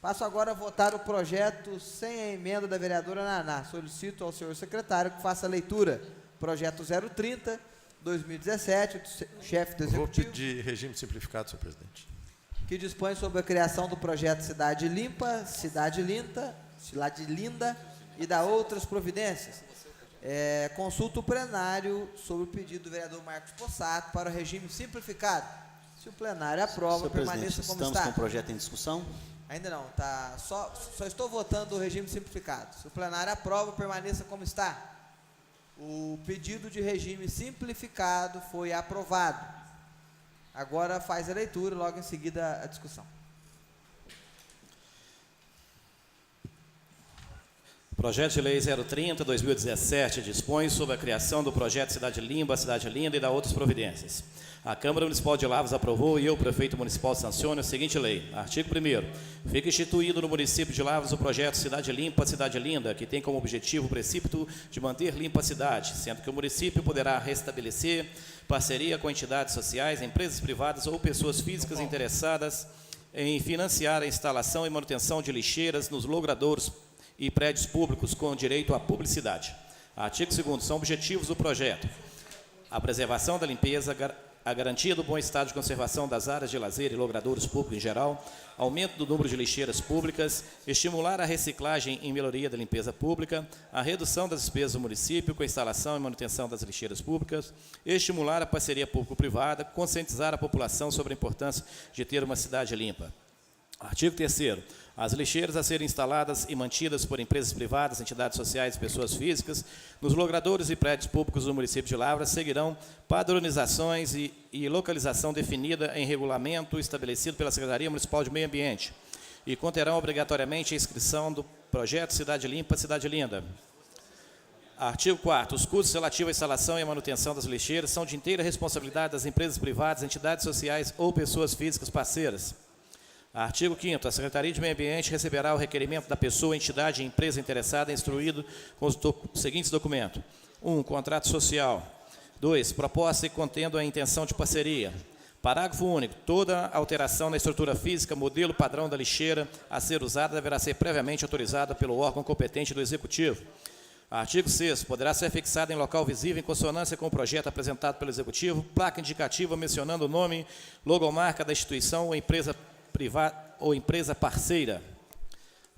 Passo agora a votar o projeto sem a emenda da vereadora Naná. Solicito ao senhor secretário que faça a leitura. Projeto 030, 2017, chefe do Vou Executivo, pedir regime simplificado, senhor presidente. que dispõe sobre a criação do projeto Cidade Limpa, Cidade Linda e da outras providências. Consulta o plenário sobre o pedido do vereador Marcos Possato para o regime simplificado. Se o plenário aprova, Senhor permaneça presidente, como estamos está. com o projeto em discussão. Ainda não, tá. Só estou votando o regime simplificado. Se o plenário aprova, permaneça como está. O pedido de regime simplificado foi aprovado. Agora faz a leitura, logo em seguida a discussão. Projeto de Lei 030/2017 dispõe sobre a criação do projeto Cidade Limpa, Cidade Linda e da outras providências. A Câmara Municipal de Lavras aprovou e eu, prefeito municipal, sanciono a seguinte lei. Artigo 1º. Fica instituído no município de Lavras o projeto Cidade Limpa, Cidade Linda, que tem como objetivo o preceito de manter limpa a cidade, sendo que o município poderá restabelecer parceria com entidades sociais, empresas privadas ou pessoas físicas interessadas em financiar a instalação e manutenção de lixeiras nos logradouros e prédios públicos com direito à publicidade. Artigo 2º. São objetivos do projeto: a preservação da limpeza, a garantia do bom estado de conservação das áreas de lazer e logradouros públicos em geral, aumento do número de lixeiras públicas, estimular a reciclagem e melhoria da limpeza pública, a redução das despesas do município com a instalação e manutenção das lixeiras públicas, estimular a parceria público-privada, conscientizar a população sobre a importância de ter uma cidade limpa. Artigo 3º. As lixeiras a serem instaladas e mantidas por empresas privadas, entidades sociais e pessoas físicas nos logradouros e prédios públicos do município de Lavras seguirão padronizações e localização definida em regulamento estabelecido pela Secretaria Municipal de Meio Ambiente e conterão obrigatoriamente a inscrição do projeto Cidade Limpa, Cidade Linda. Artigo 4º. Os custos relativos à instalação e à manutenção das lixeiras são de inteira responsabilidade das empresas privadas, entidades sociais ou pessoas físicas parceiras. Artigo 5º. A Secretaria de Meio Ambiente receberá o requerimento da pessoa, entidade e empresa interessada instruído com os seguintes documentos. 1. Contrato social. 2. Proposta contendo a intenção de parceria. Parágrafo único. Toda alteração na estrutura física, modelo padrão da lixeira a ser usada deverá ser previamente autorizada pelo órgão competente do Executivo. Artigo 6º. Poderá ser fixada em local visível em consonância com o projeto apresentado pelo Executivo, placa indicativa mencionando o nome, logomarca da instituição ou empresa privada ou empresa parceira.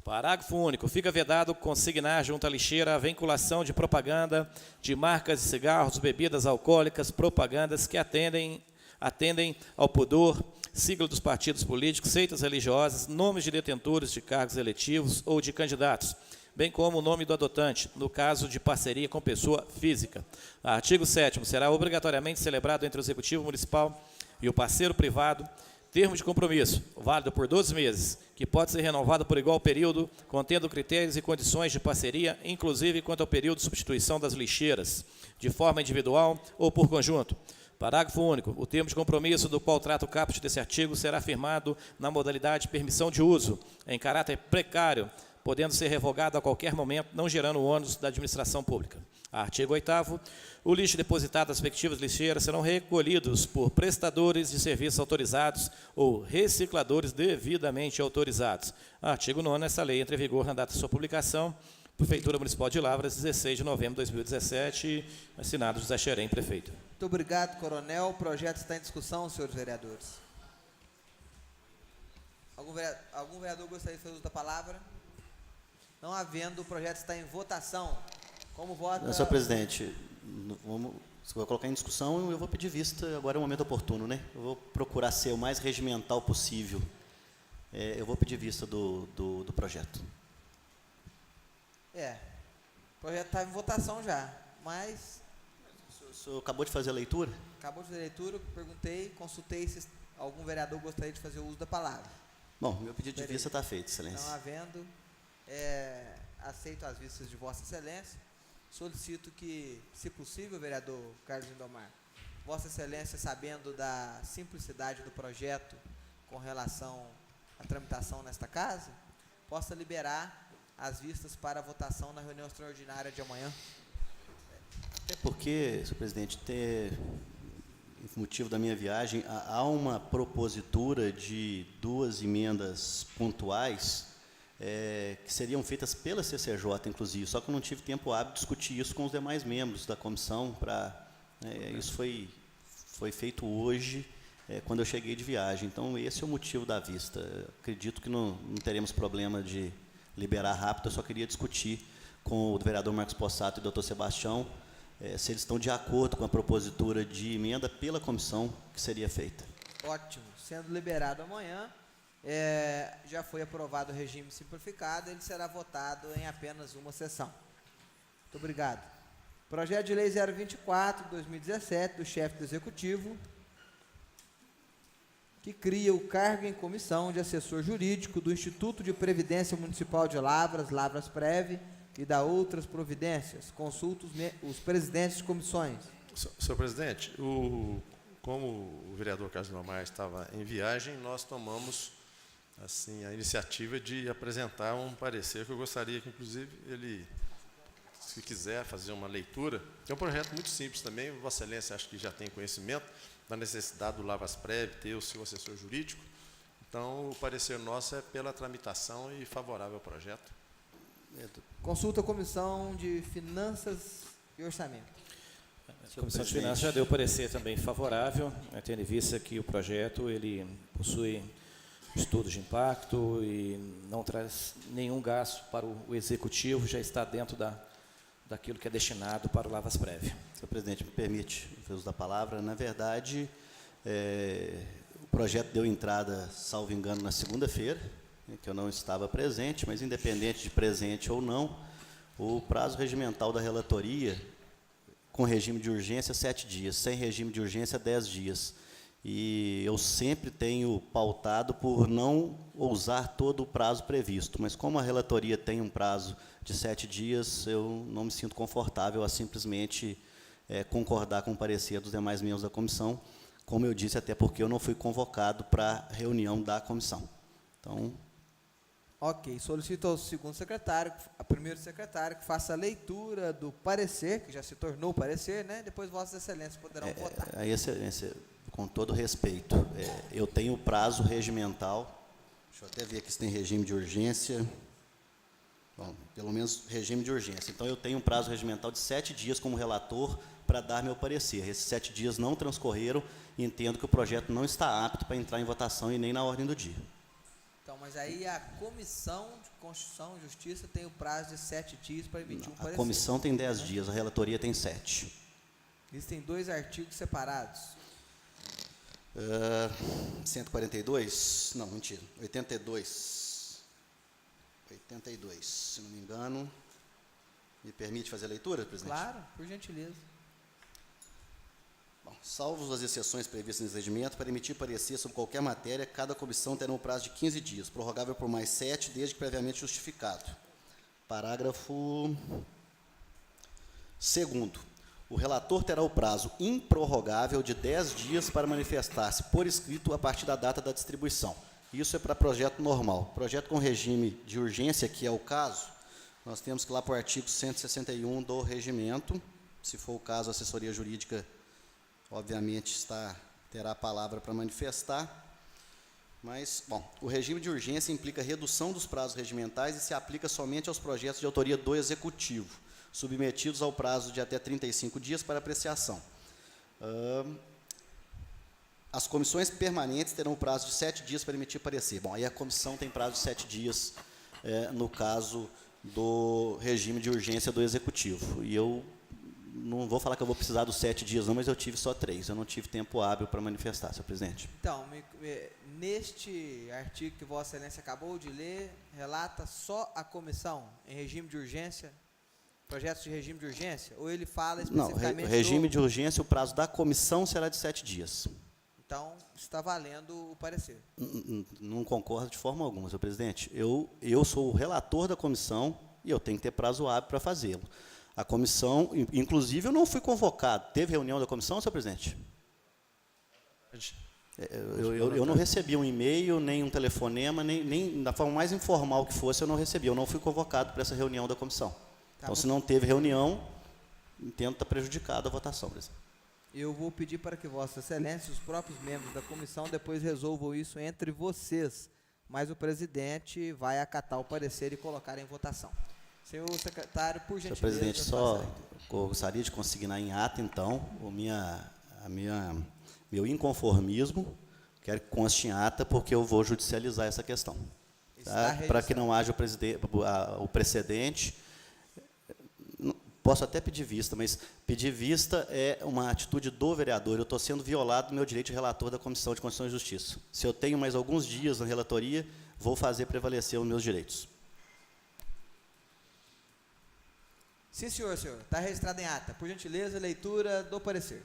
Parágrafo único. Fica vedado consignar junto à lixeira a vinculação de propaganda de marcas de cigarros, bebidas alcoólicas, propagandas que atendem ao pudor, sigla dos partidos políticos, seitas religiosas, nomes de detentores de cargos eletivos ou de candidatos, bem como o nome do adotante, no caso de parceria com pessoa física. Artigo 7º. Será obrigatoriamente celebrado entre o Executivo Municipal e o parceiro privado termo de compromisso, válido por 12 meses, que pode ser renovado por igual período, contendo critérios e condições de parceria, inclusive quanto ao período de substituição das lixeiras, de forma individual ou por conjunto. Parágrafo único. O termo de compromisso do qual trata o caput desse artigo será firmado na modalidade de permissão de uso, em caráter precário, podendo ser revogado a qualquer momento, não gerando ônus da administração pública. Artigo 8º. O lixo depositado nas respectivas lixeiras serão recolhidos por prestadores de serviços autorizados ou recicladores devidamente autorizados. Artigo 9º. Essa lei entra em vigor na data de sua publicação. Prefeitura Municipal de Lavras, 16 de novembro de 2017. Assinado José Xerém, prefeito. Muito obrigado, coronel. O projeto está em discussão, senhores vereadores. Algum vereador gostaria de fazer uso da palavra? Não havendo, o projeto está em votação. Como vota? Senhor presidente, você vai colocar em discussão, eu vou pedir vista, agora é o momento oportuno, né? Eu vou procurar ser o mais regimental possível. Eu vou pedir vista do projeto. projeto está em votação já, mas O senhor acabou de fazer a leitura? acabou de fazer a leitura, perguntei, consultei se algum vereador gostaria de fazer uso da palavra. Bom, meu pedido de vista está feito, excelência. Não havendo, aceito as vistas de Vossa Excelência. Solicito que, se possível, vereador Carlos Lindomar, Vossa Excelência, sabendo da simplicidade do projeto com relação à tramitação nesta casa, possa liberar as vistas para a votação na reunião extraordinária de amanhã. Até porque, senhor presidente, em motivo da minha viagem, há uma propositura de 2 emendas pontuais que seriam feitas pela CCJ, inclusive, só que eu não tive tempo hábil de discutir isso com os demais membros da comissão. Isso foi feito hoje, quando eu cheguei de viagem. Então, esse é o motivo da vista. Acredito que não teremos problema de liberar rápido, eu só queria discutir com o vereador Marcos Possato e o doutor Sebastião se eles estão de acordo com a propositura de emenda pela comissão que seria feita. Ótimo. Sendo liberado amanhã, já foi aprovado o regime simplificado, ele será votado em apenas uma sessão. Muito obrigado. Projeto de Lei 024/2017, do chefe do Executivo, que cria o cargo em comissão de assessor jurídico do Instituto de Previdência Municipal de Lavras, Lavrasprev, e da outras providências. Consulto os presidentes de comissões. Senhor presidente, como o vereador Carlos Lindomar estava em viagem, nós tomamos assim a iniciativa de apresentar um parecer que eu gostaria que, inclusive, ele, se quiser fazer uma leitura, é um projeto muito simples também. Vossa Excelência acho que já tem conhecimento da necessidade do Lavrasprev ter o seu assessor jurídico. Então, o parecer nosso é pela tramitação e favorável ao projeto. Consulta a Comissão de Finanças e Orçamento. A Comissão de Finanças já deu parecer também favorável, tendo em vista que o projeto ele possui estudos de impacto e não traz nenhum gasto para o Executivo, já está dentro daquilo que é destinado para o Lavrasprev. Senhor presidente, me permite o uso da palavra. Na verdade, o projeto deu entrada, salvo engano, na segunda-feira, que eu não estava presente, mas independente de presente ou não, o prazo regimental da relatoria, com regime de urgência, 7 dias, sem regime de urgência, 10 dias. E eu sempre tenho pautado por não ousar todo o prazo previsto, mas como a relatoria tem um prazo de 7 dias, eu não me sinto confortável a simplesmente concordar com o parecer dos demais membros da comissão, como eu disse, até porque eu não fui convocado para a reunião da comissão. Então, ok, solicito ao segundo secretário, a primeiro secretário, que faça a leitura do parecer, que já se tornou parecer, né? Depois Vossas Excelências poderão votar. A Excelência, com todo respeito, eu tenho o prazo regimental, deixa eu até ver aqui se tem regime de urgência, bom, pelo menos regime de urgência. Então, eu tenho um prazo regimental de 7 dias como relator para dar meu parecer. Esses 7 dias não transcorreram e entendo que o projeto não está apto para entrar em votação e nem na ordem do dia. Então, mas aí a Comissão de Constituição e Justiça tem o prazo de 7 dias para emitir um parecer. A comissão tem 10 dias, a relatoria tem 7. Existem 2 artigos separados. 142? Não, mentira. 82. 82, se não me engano. Me permite fazer a leitura, presidente? Claro, por gentileza. Bom, salvo as exceções previstas nesse regimento, para emitir parecer sobre qualquer matéria, cada comissão terá um prazo de 15 dias, prorrogável por mais 7, desde que previamente justificado. Parágrafo 2º. O relator terá o prazo improrrogável de 10 dias para manifestar-se por escrito a partir da data da distribuição. Isso é para projeto normal. Projeto com regime de urgência, que é o caso, nós temos que ir lá para o artigo 161 do regimento. Se for o caso, a assessoria jurídica, obviamente, terá a palavra para manifestar. Mas, bom, o regime de urgência implica redução dos prazos regimentais e se aplica somente aos projetos de autoria do Executivo, submetidos ao prazo de até 35 dias para apreciação. As comissões permanentes terão o prazo de 7 dias para emitir parecer. Bom, aí a comissão tem prazo de 7 dias, no caso do regime de urgência do Executivo. E eu não vou falar que eu vou precisar dos 7 dias, não, mas eu tive só 3. Eu não tive tempo hábil para manifestar, senhor presidente. Então, neste artigo que Vossa Excelência acabou de ler, relata só a comissão em regime de urgência? projetos de regime de urgência? Ou ele fala Não, especificamente regime de urgência, o prazo da comissão será de 7 dias. Então, está valendo o parecer. Não concordo de forma alguma, senhor presidente. Eu sou o relator da comissão e eu tenho que ter prazo hábil para fazê-lo. A comissão, inclusive, eu não fui convocado. Teve reunião da comissão, senhor presidente? Eu não recebi um e-mail, nem um telefonema, nem da forma mais informal que fosse, eu não recebi. Eu não fui convocado para essa reunião da comissão. Tá Então, bom. se não teve reunião, entendo que está prejudicada a votação, presidente. Eu vou pedir para que Vossa Excelência, os próprios membros da comissão, depois resolvam isso entre vocês. Mas o presidente vai acatar o parecer e colocar em votação. Senhor secretário, por gentileza. Senhor presidente, só faça aí. gostaria de consignar em ata, então, meu inconformismo, quero que conste em ata, porque eu vou judicializar essa questão. Tá? Para que não haja o precedente. Posso até pedir vista, mas pedir vista é uma atitude do vereador. Eu estou sendo violado no meu direito de relator da Comissão de Constituição e Justiça. Se eu tenho mais alguns dias na relatoria, vou fazer prevalecer os meus direitos. Sim, senhor. Está registrado em ata. Por gentileza, leitura do parecer.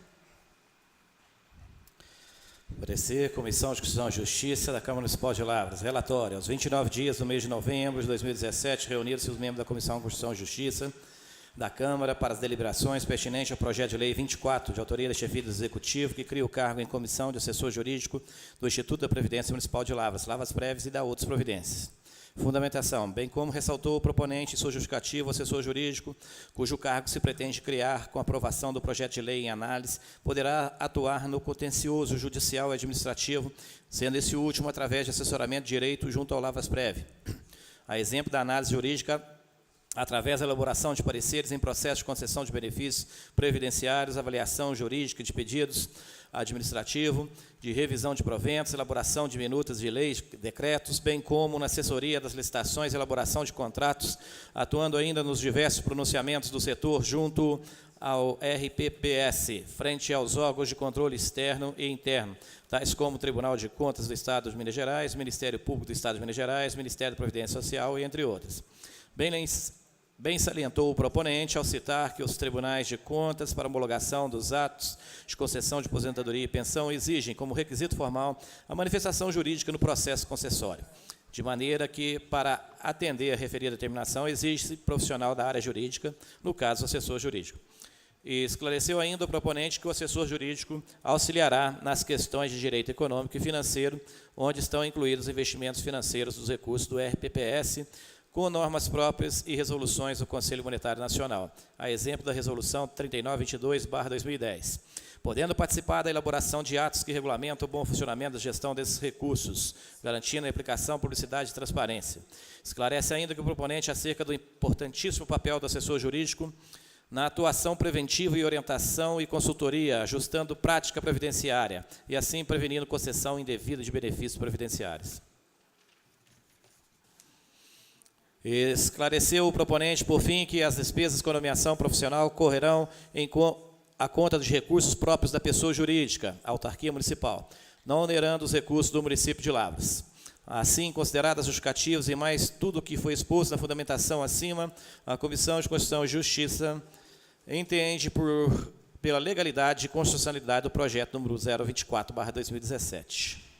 Parecer, Comissão de Constituição e Justiça da Câmara Municipal de Lavras. Relatório. Aos 29 dias do mês de novembro de 2017, reuniram-se os membros da Comissão de Constituição e Justiça da Câmara para as deliberações pertinentes ao projeto de lei 24, de autoria da chefia do Executivo, que cria o cargo em comissão de assessor jurídico do Instituto da Previdência Municipal de Lavras, Lavras Prévias e da outras providências. Fundamentação, bem como ressaltou o proponente em sua justificativa, o assessor jurídico, cujo cargo se pretende criar com a aprovação do projeto de lei em análise, poderá atuar no contencioso judicial e administrativo, sendo esse último através de assessoramento de direito junto ao Lavras Prévia. A exemplo da análise jurídica, através da elaboração de pareceres em processo de concessão de benefícios previdenciários, avaliação jurídica de pedidos administrativo, de revisão de proventos, elaboração de minutas de leis, decretos, bem como na assessoria das licitações e elaboração de contratos, atuando ainda nos diversos pronunciamentos do setor junto ao RPPS, frente aos órgãos de controle externo e interno, tais como o Tribunal de Contas do Estado de Minas Gerais, Ministério Público do Estado de Minas Gerais, Ministério da Previdência Social, entre outras. Bem salientou o proponente ao citar que os tribunais de contas para homologação dos atos de concessão de aposentadoria e pensão exigem, como requisito formal, a manifestação jurídica no processo concessório, de maneira que, para atender a referida determinação, exige-se profissional da área jurídica, no caso, o assessor jurídico. E esclareceu ainda o proponente que o assessor jurídico auxiliará nas questões de direito econômico e financeiro, onde estão incluídos investimentos financeiros dos recursos do RPPS, com normas próprias e resoluções do Conselho Monetário Nacional, a exemplo da Resolução 3922/2010, podendo participar da elaboração de atos que regulamentam o bom funcionamento da gestão desses recursos, garantindo a aplicação, publicidade e transparência. Esclarece ainda que o proponente acerca do importantíssimo papel do assessor jurídico na atuação preventiva e orientação e consultoria, ajustando prática previdenciária e assim prevenindo concessão indevida de benefícios previdenciários. Esclareceu o proponente, por fim, que as despesas com nomeação profissional correrão à conta dos recursos próprios da pessoa jurídica, autarquia municipal, não onerando os recursos do município de Lavras. Assim, consideradas justificativas e mais tudo o que foi exposto na fundamentação acima, a Comissão de Constituição e Justiça entende pela legalidade e constitucionalidade do projeto número 024/2017.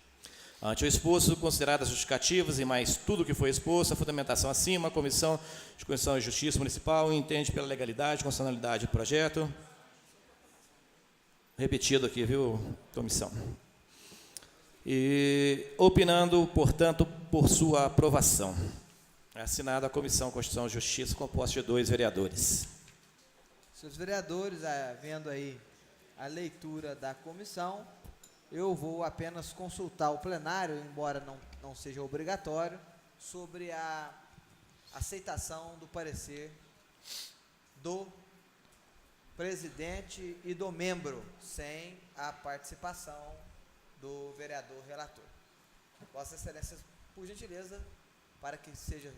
Ante o exposto, consideradas justificativas e mais tudo o que foi exposto, a fundamentação acima, a Comissão de Constituição e Justiça Municipal entende pela legalidade e constitucionalidade do projeto. Repetido aqui, viu, comissão? E opinando, portanto, por sua aprovação. É assinada a Comissão de Constituição e Justiça, composta de 2 vereadores. Senhores vereadores, vendo aí a leitura da comissão, eu vou apenas consultar o plenário, embora não seja obrigatório, sobre a aceitação do parecer do presidente e do membro, sem a participação do vereador relator. Vossa Excelência, por gentileza, para que seja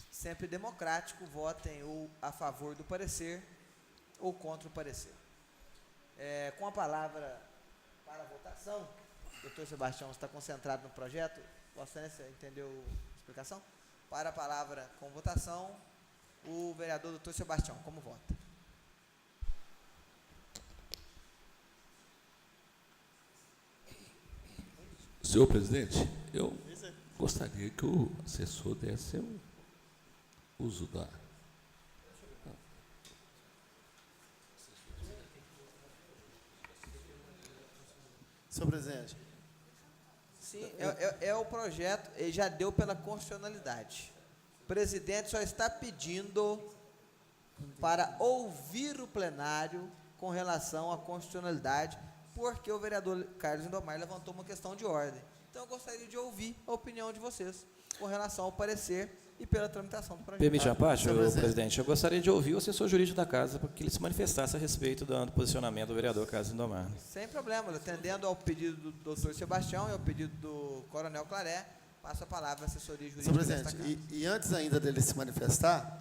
sempre democrático, votem ou a favor do parecer ou contra o parecer. Com a palavra para a votação, doutor Sebastião está concentrado no projeto. Vossa Excelência entendeu a explicação? Para a palavra com votação, O vereador doutor Sebastião, como vota? Senhor presidente, eu gostaria que o assessor desse o uso da... Senhor presidente. Sim, é o projeto, ele já deu pela constitucionalidade. O presidente só está pedindo para ouvir o plenário com relação à constitucionalidade, porque o vereador Carlos Lindomar levantou uma questão de ordem. Então, eu gostaria de ouvir a opinião de vocês com relação ao parecer e pela tramitação do projeto. Permite a parte, senhor senhor presidente? Eu gostaria de ouvir o assessor jurídico da casa para que ele se manifestasse a respeito do posicionamento do vereador Carlos Lindomar. Sem problema, atendendo ao pedido do doutor Sebastião e ao pedido do coronel Claré, passo a palavra à assessoria jurídica Senhor desta presidente, casa. e antes ainda dele se manifestar,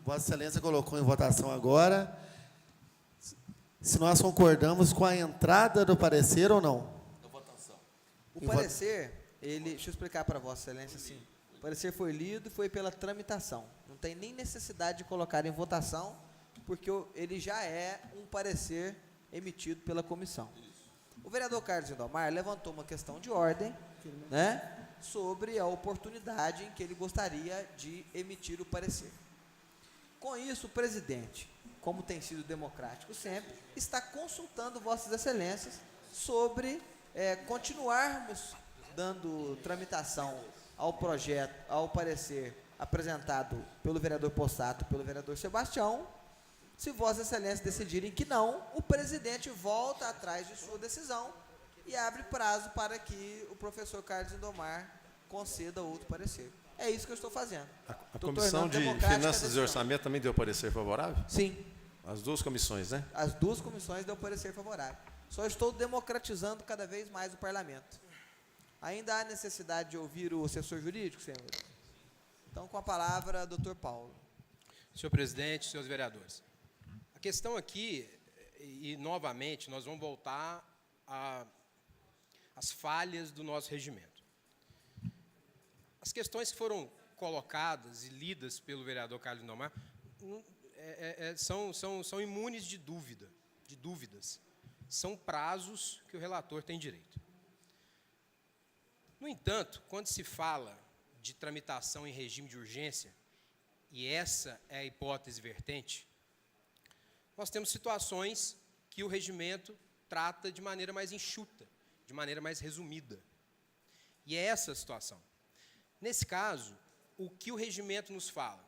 Vossa Excelência colocou em votação agora se nós concordamos com a entrada do parecer ou não. O parecer, deixa eu explicar para Vossa Excelência assim. O parecer foi lido e foi pela tramitação. Não tem nem necessidade de colocar em votação, porque ele já é um parecer emitido pela comissão. O vereador Carlos Lindomar levantou uma questão de ordem, né, sobre a oportunidade em que ele gostaria de emitir o parecer. Com isso, o presidente, como tem sido democrático sempre, está consultando Vossas Excelências sobre continuarmos dando tramitação ao projeto, ao parecer apresentado pelo vereador Possato e pelo vereador Sebastião. Se Vossas Excelências decidirem que não, o presidente volta atrás de sua decisão e abre prazo para que o professor Carlos Lindomar conceda outro parecer. É isso que eu estou fazendo. A Comissão de Finanças e Orçamento também deu parecer favorável? Sim. As duas comissões, né? As duas comissões deu parecer favorável. Só estou democratizando cada vez mais o parlamento. Ainda há necessidade de ouvir o assessor jurídico, senhor? Então, com a palavra, doutor Paulo. Senhor presidente, senhores vereadores. A questão aqui, e novamente, nós vamos voltar às falhas do nosso regimento. As questões que foram colocadas e lidas pelo vereador Carlos Lindomar são imunes de dúvidas. São prazos que o relator tem direito. No entanto, quando se fala de tramitação em regime de urgência, e essa é a hipótese vertente, nós temos situações que o regimento trata de maneira mais enxuta, de maneira mais resumida. E é essa a situação. Nesse caso, o que o regimento nos fala?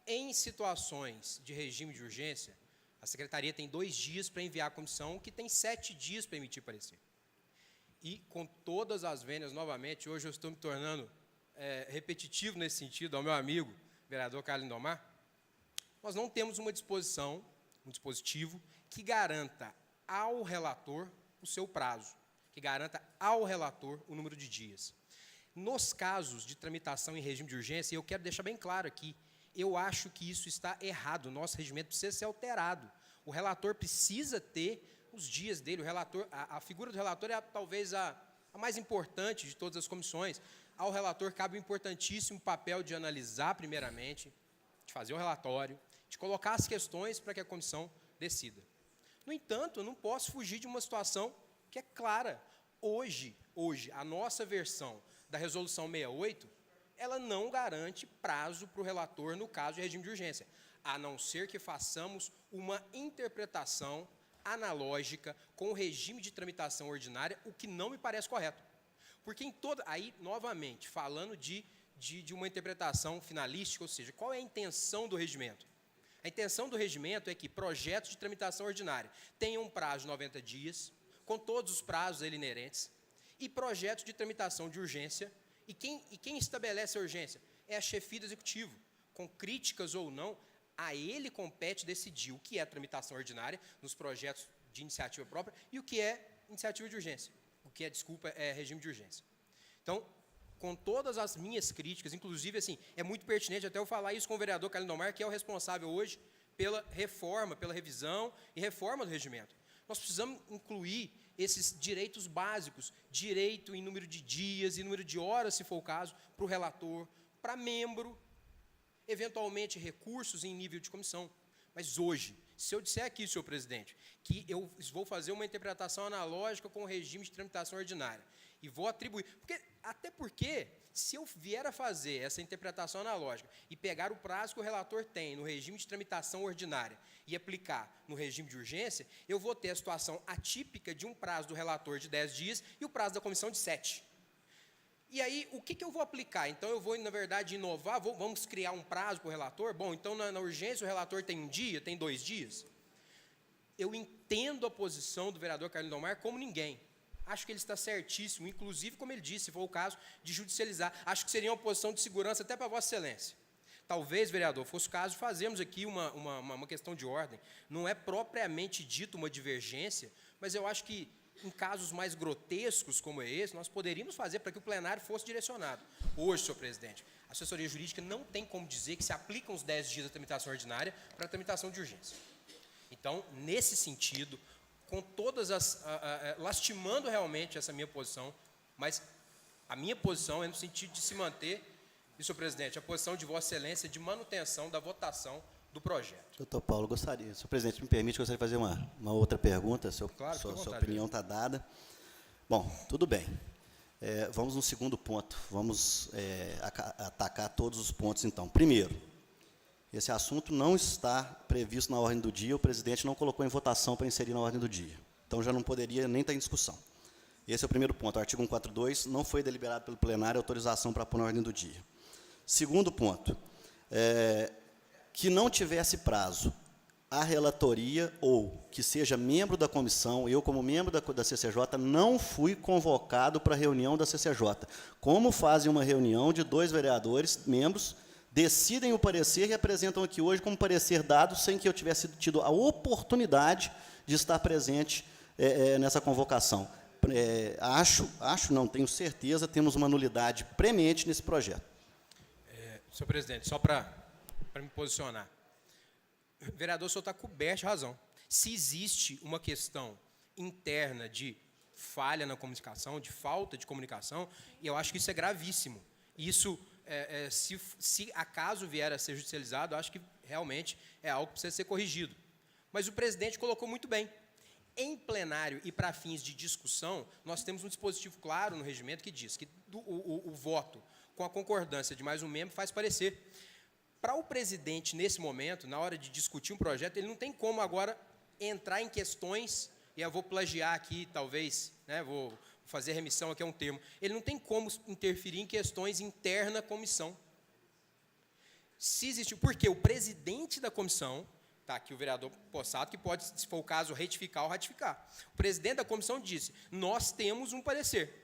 Em situações de regime de urgência, a Secretaria tem 2 dias para enviar à comissão, que tem 7 dias para emitir parecer. E, com todas as vênias, novamente, hoje eu estou me tornando repetitivo nesse sentido, ao meu amigo, vereador Carlos Lindomar, nós não temos uma disposição, um dispositivo, que garanta ao relator o seu prazo, que garanta ao relator o número de dias. Nos casos de tramitação em regime de urgência, e eu quero deixar bem claro aqui, eu acho que isso está errado, o nosso regimento precisa ser alterado. O relator precisa ter os dias dele, o relator, a figura do relator é talvez a mais importante de todas as comissões. Ao relator cabe o importantíssimo papel de analisar primeiramente, de fazer o relatório, de colocar as questões para que a comissão decida. No entanto, eu não posso fugir de uma situação que é clara. Hoje, a nossa versão da resolução 68, ela não garante prazo para o relator no caso de regime de urgência, a não ser que façamos uma interpretação analógica com o regime de tramitação ordinária, o que não me parece correto. Porque aí, novamente, falando de uma interpretação finalística, ou seja, qual é a intenção do regimento? A intenção do regimento é que projetos de tramitação ordinária tenham um prazo de 90 dias, com todos os prazos ele inerentes, e projetos de tramitação de urgência, e quem estabelece a urgência? É a chefia do executivo, com críticas ou não, a ele compete decidir o que é tramitação ordinária nos projetos de iniciativa própria e o que é iniciativa de urgência, o que é regime de urgência. Então, com todas as minhas críticas, inclusive, assim, é muito pertinente até eu falar isso com o vereador Carlos Lindomar, que é o responsável hoje pela reforma, pela revisão e reforma do regimento. Nós precisamos incluir esses direitos básicos, direito em número de dias e número de horas, se for o caso, para o relator, para membro. eventualmente recursos em nível de comissão. Mas hoje, se eu disser aqui, senhor presidente, que eu vou fazer uma interpretação analógica com o regime de tramitação ordinária e vou atribuir... Até porque, se eu vier a fazer essa interpretação analógica e pegar o prazo que o relator tem no regime de tramitação ordinária e aplicar no regime de urgência, eu vou ter a situação atípica de um prazo do relator de 10 dias e o prazo da comissão de 7. E aí, o que eu vou aplicar? Então, eu vou, na verdade, inovar, vamos criar um prazo para o relator? Bom, então, na urgência, o relator tem 1 dia, tem 2 dias? Eu entendo a posição do vereador Carlos Lindomar como ninguém. Acho que ele está certíssimo, inclusive, como ele disse, se for o caso de judicializar. Acho que seria uma posição de segurança até para Vossa Excelência. Talvez, vereador, fosse o caso de fazermos aqui uma questão de ordem. Não é propriamente dito uma divergência, mas eu acho que, em casos mais grotescos como esse, nós poderíamos fazer para que o plenário fosse direcionado. Hoje, senhor presidente, a assessoria jurídica não tem como dizer que se aplicam os 10 dias da tramitação ordinária para a tramitação de urgência. Então, nesse sentido, com todas lastimando realmente essa minha posição, mas a minha posição é no sentido de se manter, e, senhor presidente, a posição de Vossa Excelência de manutenção da votação do projeto. Doutor Paulo, gostaria, senhor presidente, me permite, gostaria de fazer uma outra pergunta, Claro, sua opinião está dada. Bom, tudo bem. Vamos no segundo ponto, vamos atacar todos os pontos, então. Primeiro, esse assunto não está previsto na ordem do dia, o presidente não colocou em votação para inserir na ordem do dia, então já não poderia nem estar em discussão. Esse é o primeiro ponto, o artigo 142, não foi deliberado pelo plenário a autorização para pôr na ordem do dia. Segundo ponto, que não tivesse prazo a relatoria ou que seja membro da comissão, eu como membro da CCJ não fui convocado para a reunião da CCJ. Como fazem uma reunião de 2 vereadores, membros, decidem o parecer e apresentam aqui hoje como parecer dado sem que eu tivesse tido a oportunidade de estar presente nessa convocação. Não, tenho certeza, temos uma nulidade premente nesse projeto. Senhor presidente, só para me posicionar. Vereador, o senhor está coberto de razão. Se existe uma questão interna de falha na comunicação, de falta de comunicação, eu acho que isso é gravíssimo. Isso, se acaso vier a ser judicializado, eu acho que realmente é algo que precisa ser corrigido. Mas o presidente colocou muito bem. Em plenário e para fins de discussão, nós temos um dispositivo claro no regimento que diz que o voto com a concordância de mais um membro faz parecer. Para o presidente, nesse momento, na hora de discutir um projeto, ele não tem como agora entrar em questões, e eu vou plagiar aqui, talvez, né, vou fazer remissão aqui a um termo, ele não tem como interferir em questões internas da comissão. Se existe, porque o presidente da comissão, está aqui o vereador Possato, que pode, se for o caso, retificar ou ratificar. O presidente da comissão disse, nós temos um parecer,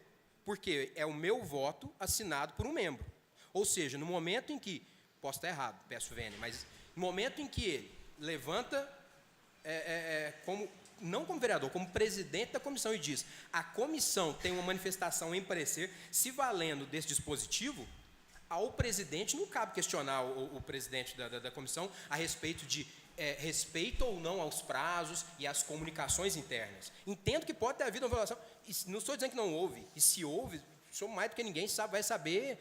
porque é o meu voto assinado por um membro. Ou seja, no momento em que, posso estar errado, peço vênia, mas no momento em que ele levanta, não como vereador, como presidente da comissão e diz, a comissão tem uma manifestação em parecer, se valendo desse dispositivo, ao presidente não cabe questionar o presidente da comissão a respeito de respeito ou não aos prazos e às comunicações internas. Entendo que pode ter havido uma violação, não estou dizendo que não houve, e se houve, sou mais do que ninguém vai saber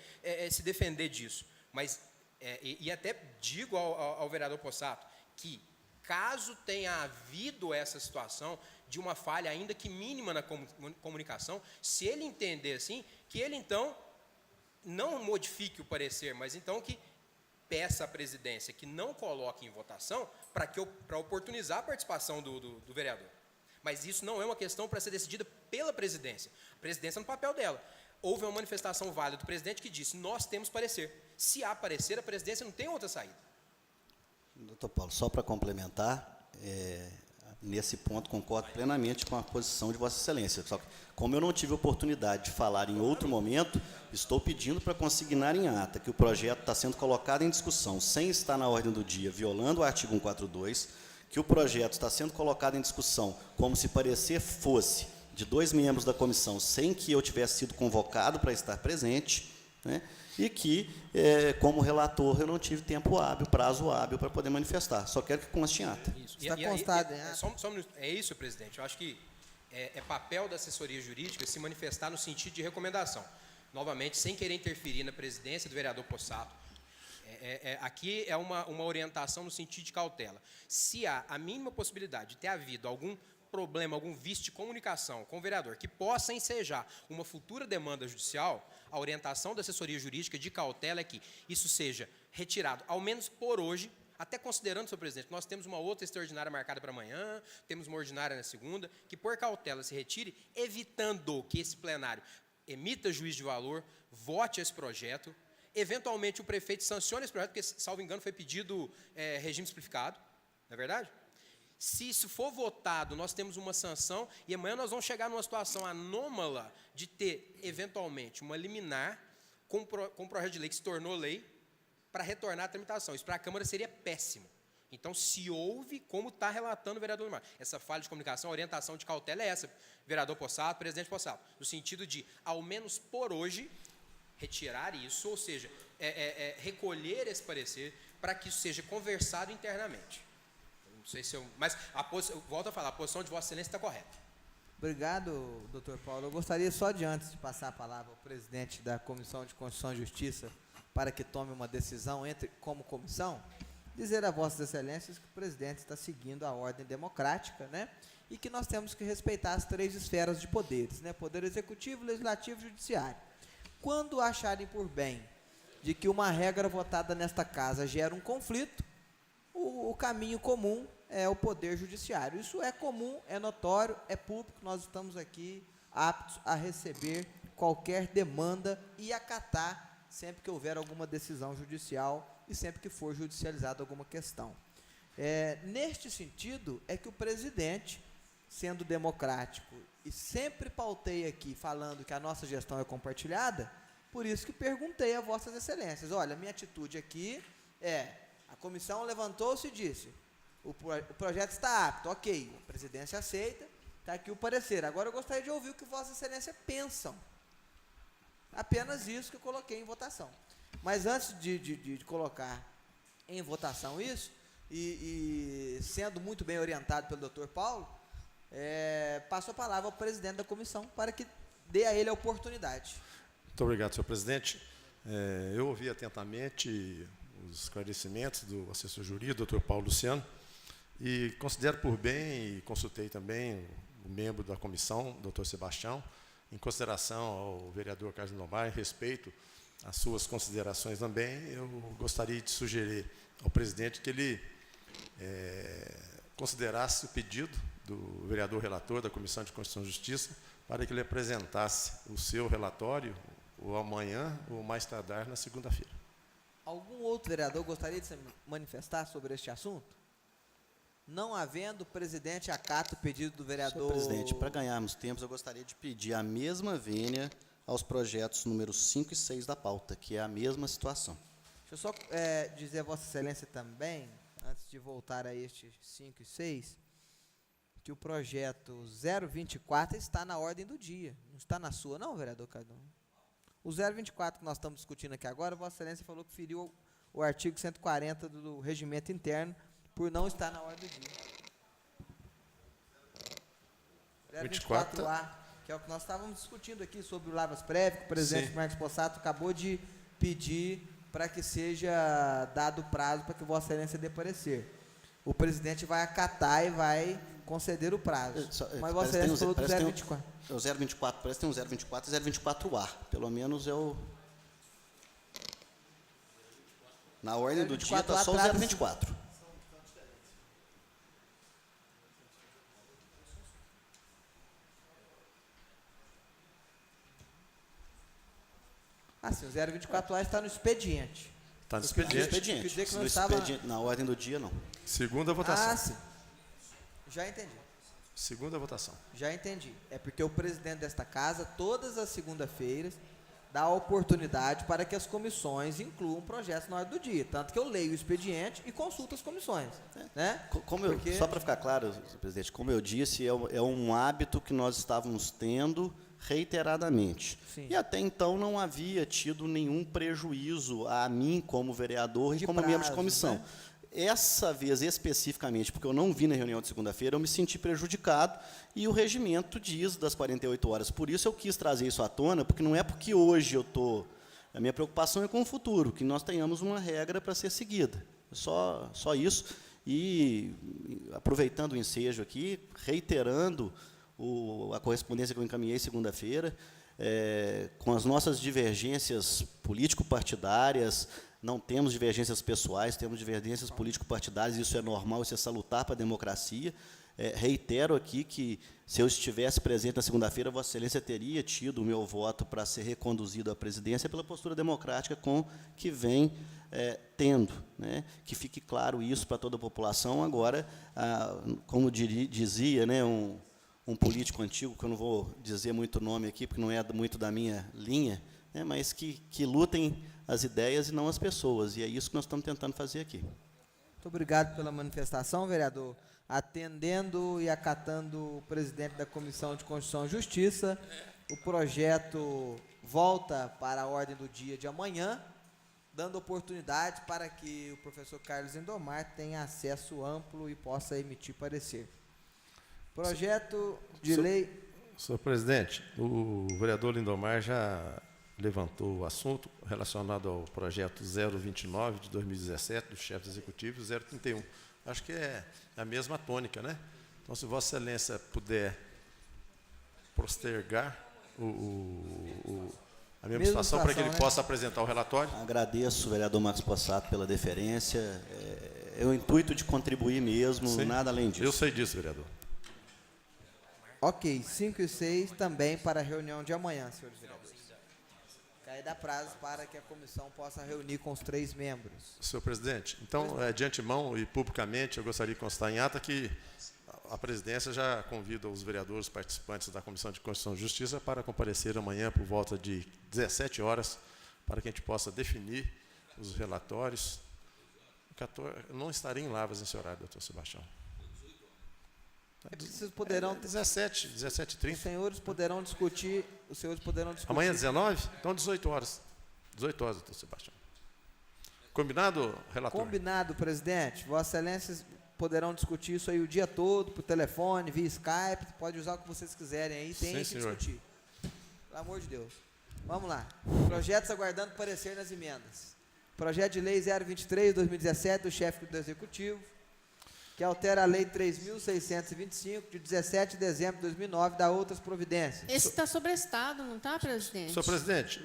se defender disso. Mas, e até digo ao vereador Possato que, caso tenha havido essa situação de uma falha, ainda que mínima na comunicação, se ele entender assim, que ele, então, não modifique o parecer, mas, então, que peça à presidência que não coloque em votação para oportunizar a participação do vereador. Mas isso não é uma questão para ser decidida pela presidência. A presidência no papel dela. Houve uma manifestação válida do presidente que disse, nós temos parecer. Se há parecer, a presidência não tem outra saída. Doutor Paulo, só para complementar, nesse ponto concordo plenamente com a posição de Vossa Excelência. Só que, como eu não tive oportunidade de falar em outro momento, estou pedindo para consignar em ata que o projeto está sendo colocado em discussão sem estar na ordem do dia, violando o artigo 142, que o projeto está sendo colocado em discussão como se parecer fosse de 2 membros da comissão, sem que eu tivesse sido convocado para estar presente, né, e que, como relator, eu não tive tempo hábil, prazo hábil para poder manifestar. Só quero que conste em ata. Isso. Está constado em ata. Só um minuto. É isso, presidente. Eu acho que é papel da assessoria jurídica se manifestar no sentido de recomendação. Novamente, sem querer interferir na presidência do vereador Possato, Aqui é uma orientação no sentido de cautela. Se há a mínima possibilidade de ter havido algum problema, algum vício de comunicação com o vereador que possa ensejar uma futura demanda judicial, a orientação da assessoria jurídica de cautela é que isso seja retirado, ao menos por hoje, até considerando, senhor presidente, nós temos uma outra extraordinária marcada para amanhã, temos uma ordinária na segunda, que por cautela se retire, evitando que esse plenário emita juízo de valor, vote esse projeto, eventualmente o prefeito sancione esse projeto, porque, salvo engano, foi pedido regime simplificado, não é verdade? Se isso for votado, nós temos uma sanção e amanhã nós vamos chegar numa situação anômala de ter, eventualmente, uma liminar com um projeto de lei que se tornou lei para retornar à tramitação. Isso para a Câmara seria péssimo. Então, se houve, como está relatando o vereador Neymar, essa falha de comunicação, a orientação de cautela é essa, vereador Possato, presidente Possato, no sentido de, ao menos por hoje, retirar isso, ou seja, recolher esse parecer para que isso seja conversado internamente. Não sei se eu... Mas, eu volto a falar, a posição de Vossa Excelência está correta. Obrigado, doutor Paulo. Eu gostaria só de, antes de passar a palavra ao presidente da Comissão de Constituição e Justiça para que tome uma decisão como comissão, dizer a Vossas Excelências que o presidente está seguindo a ordem democrática, né? E que nós temos que respeitar as 3 esferas de poderes, né? Poder executivo, legislativo e judiciário. Quando acharem por bem de que uma regra votada nesta casa gera um conflito, o caminho comum é o poder judiciário. Isso é comum, é notório, é público, nós estamos aqui aptos a receber qualquer demanda e acatar sempre que houver alguma decisão judicial e sempre que for judicializada alguma questão. Neste sentido, é que o presidente, sendo democrático, e sempre pautei aqui falando que a nossa gestão é compartilhada, por isso que perguntei a Vossas Excelências, olha, minha atitude aqui a comissão levantou-se e disse, o projeto está apto, ok, a presidência aceita, está aqui o parecer. Agora eu gostaria de ouvir o que Vossa Excelência pensam. Apenas isso que eu coloquei em votação. Mas antes de colocar em votação isso, e sendo muito bem orientado pelo doutor Paulo, passo a palavra ao presidente da comissão para que dê a ele a oportunidade. Muito obrigado, senhor presidente. Eu ouvi atentamente os esclarecimentos do assessor jurídico, doutor Paulo Luciano, e considero por bem, e consultei também o membro da comissão, doutor Sebastião, em consideração ao vereador Carlos Lindomar, em respeito às suas considerações também, eu gostaria de sugerir ao presidente que ele considerasse o pedido do vereador relator da Comissão de Constituição e Justiça para que ele apresentasse o seu relatório ou amanhã ou mais tardar na segunda-feira. Algum outro vereador gostaria de se manifestar sobre este assunto? Não havendo, o presidente acata o pedido do vereador... Senhor presidente, para ganharmos tempo, eu gostaria de pedir a mesma vênia aos projetos números 5 e 6 da pauta, que é a mesma situação. Deixa eu só dizer a Vossa Excelência também, antes de voltar a estes 5 e 6, que o projeto 024 está na ordem do dia. Não está na sua, não, vereador Cardão? O 024 que nós estamos discutindo aqui agora, Vossa Excelência falou que feriu o artigo 140 do regimento interno, por não estar na ordem do dia. 024A, que é o que nós estávamos discutindo aqui sobre o Lavras Prévio, que o presidente Marcos Possato acabou de pedir para que seja dado prazo para que Vossa Excelência dê parecer. O presidente vai acatar e vai conceder o prazo. Mas Vossa Excelência falou do 024. O 024, parece que tem um 024 e 024A. Pelo menos eu... Na ordem do dia está só o 024. Ah, sim, o 024A está no expediente. Está no expediente. Quer dizer que não estava... Na ordem do dia, não. Segunda votação. Ah, sim. Já entendi. Segunda votação. Já entendi. É porque o presidente desta casa, todas as segundas-feiras, dá a oportunidade para que as comissões incluam projetos na ordem do dia. Tanto que eu leio o expediente e consulto as comissões. Né? Só para ficar claro, presidente, como eu disse, é um hábito que nós estávamos tendo reiteradamente. Sim. E até então não havia tido nenhum prejuízo a mim como vereador e como membro de comissão. Né? Essa vez especificamente, porque eu não vi na reunião de segunda-feira, eu me senti prejudicado e o regimento diz das 48 horas. Por isso eu quis trazer isso à tona, porque não é porque hoje eu estou A minha preocupação é com o futuro, que nós tenhamos uma regra para ser seguida. Só isso. E, aproveitando o ensejo aqui, reiterando a correspondência que eu encaminhei segunda-feira, com as nossas divergências político-partidárias, não temos divergências pessoais, temos divergências político-partidárias, isso é normal, isso é salutar para a democracia. Reitero aqui que, se eu estivesse presente na segunda-feira, Vossa Excelência teria tido o meu voto para ser reconduzido à presidência pela postura democrática que vem tendo. Né? Que fique claro isso para toda a população. Agora, como dizia, né, um político antigo, que eu não vou dizer muito nome aqui, porque não é muito da minha linha, né, mas que lutem as ideias e não as pessoas. E é isso que nós estamos tentando fazer aqui. Muito obrigado pela manifestação, vereador. Atendendo e acatando o presidente da Comissão de Constituição e Justiça, o projeto volta para a ordem do dia de amanhã, dando oportunidade para que o professor Carlos Lindomar tenha acesso amplo e possa emitir parecer. Projeto de lei... Senhor presidente, o vereador Lindomar já levantou o assunto relacionado ao projeto 029 de 2017, do chefe executivo, 031. Acho que é a mesma tônica, né? Então, se Vossa Excelência puder postergar a mesma situação para que ele possa apresentar o relatório. Agradeço, vereador Marcos Possato, pela deferência. É o intuito de contribuir mesmo, Sim, nada além disso. Eu sei disso, vereador. Ok, 5 e 6 também para a reunião de amanhã, senhores vereadores. Aí dá prazo para que a comissão possa reunir com os 3 membros. Senhor presidente, então, de antemão e publicamente, eu gostaria de constar em ata que a presidência já convida os vereadores participantes da Comissão de Constituição e Justiça para comparecer amanhã por volta de 17 horas, para que a gente possa definir os relatórios. Eu não estarei em Lavras nesse horário, doutor Sebastião. Vocês poderão... 17h30. Os senhores poderão discutir... Amanhã, 19? Então, 18 horas. 18 horas, doutor Sebastião. Combinado, relator? Combinado, presidente. Vossa Excelência poderão discutir isso aí o dia todo, por telefone, via Skype, pode usar o que vocês quiserem aí, tem que discutir. Pelo amor de Deus. Vamos lá. Projetos aguardando parecer nas emendas. Projeto de lei 023/2017 do chefe do Executivo, que altera a Lei 3.625, de 17 de dezembro de 2009, dá outras providências. Esse está sobrestado, não está, presidente? Senhor presidente,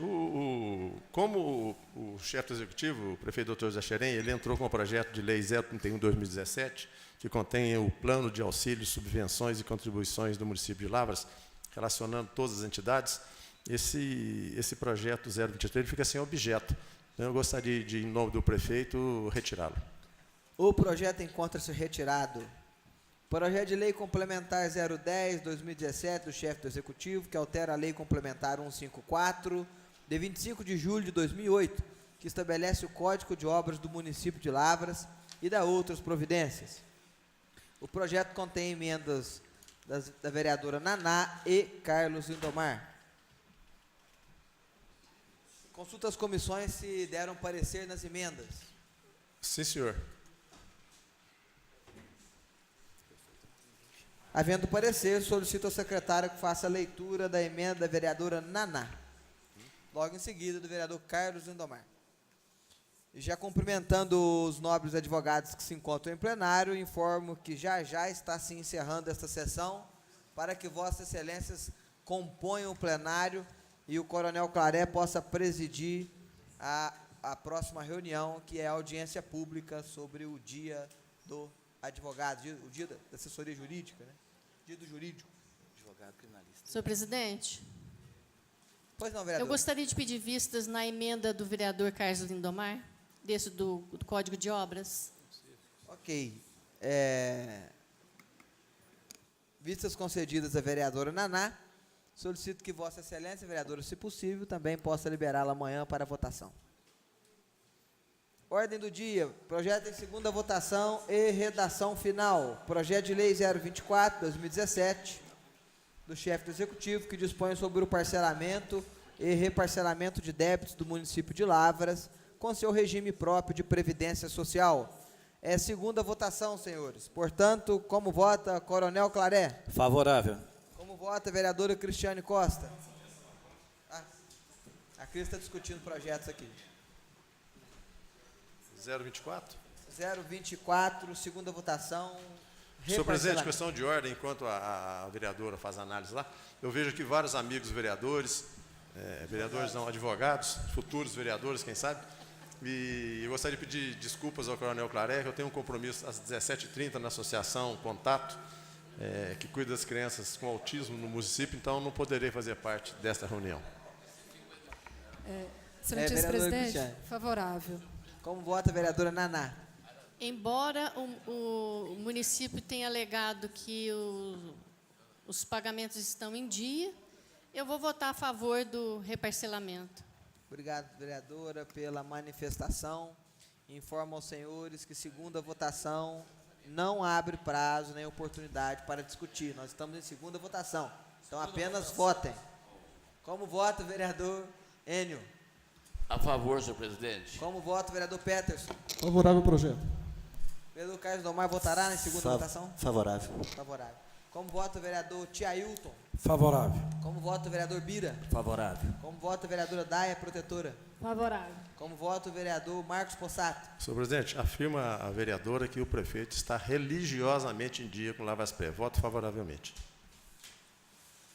como o chefe do Executivo, o prefeito doutor Zé Xerém, ele entrou com o projeto de lei 031/2017, que contém o plano de auxílios, subvenções e contribuições do município de Lavras, relacionando todas as entidades, esse projeto 023 fica sem objeto. Então, eu gostaria de, em nome do prefeito, retirá-lo. O projeto encontra-se retirado. Projeto de lei complementar 010/2017 do chefe do Executivo, que altera a lei complementar 154, de 25 de julho de 2008, que estabelece o Código de Obras do município de Lavras e dá outras providências. O projeto contém emendas da vereadora Naná e Carlos Lindomar. Consulta as comissões se deram parecer nas emendas. Sim, senhor. Havendo parecer, solicito ao secretário que faça a leitura da emenda da vereadora Naná. Logo em seguida, do vereador Carlos Lindomar. E já cumprimentando os nobres advogados que se encontram em plenário, informo que já está se encerrando esta sessão, para que vossas excelências componham o plenário e o coronel Claré possa presidir a próxima reunião, que é a audiência pública sobre o dia do advogado, o dia da assessoria jurídica, né? Dia do jurídico. Advogado criminalista. Senhor presidente, pois não, vereador. eu gostaria de pedir vistas na emenda do vereador Carlos Lindomar, desse do Código de Obras. Ok. Vistas concedidas à vereadora Naná, solicito que Vossa Excelência, vereadora, se possível, também possa liberá-la amanhã para votação. Ordem do dia, projeto em segunda votação e redação final. Projeto de lei 024/2017, do chefe do Executivo, que dispõe sobre o parcelamento e reparcelamento de débitos do município de Lavras, com seu regime próprio de previdência social. É segunda votação, senhores. Portanto, como vota coronel Claré? Favorável. Como vota a vereadora Cristiane Costa? A Cris está discutindo projetos aqui. 024? 024, segunda votação. Senhor presidente, reparcelamento. questão de ordem, enquanto a vereadora faz a análise lá, eu vejo aqui vários amigos vereadores, vereadores não, advogados, futuros vereadores, quem sabe, e eu gostaria de pedir desculpas ao Coronel Claré, que eu tenho um compromisso às 17h30 na Associação Contato, que cuida das crianças com autismo no município, então não poderei fazer parte desta reunião. Excelentíssimo vereador presidente, Cristiane. favorável. Como vota a vereadora Naná? Embora o município tenha alegado que os pagamentos estão em dia, eu vou votar a favor do reparcelamento. Obrigado, vereadora, pela manifestação. Informo aos senhores que segunda votação não abre prazo nem oportunidade para discutir. Nós estamos em segunda votação, então apenas votem. Como vota o vereador Enio? A favor, senhor presidente. Como vota o vereador Peterson? Favorável ao projeto. O vereador Carlos Domar votará na segunda votação? Favorável. Favorável. Como vota o vereador Tiailton? Favorável. Como vota o vereador Bira? Favorável. Como vota a vereadora Daia Protetora? Favorável. Como vota o vereador Marcos Possato? Senhor presidente, afirma a vereadora que o prefeito está religiosamente em dia com Lavras Pré. Voto favoravelmente.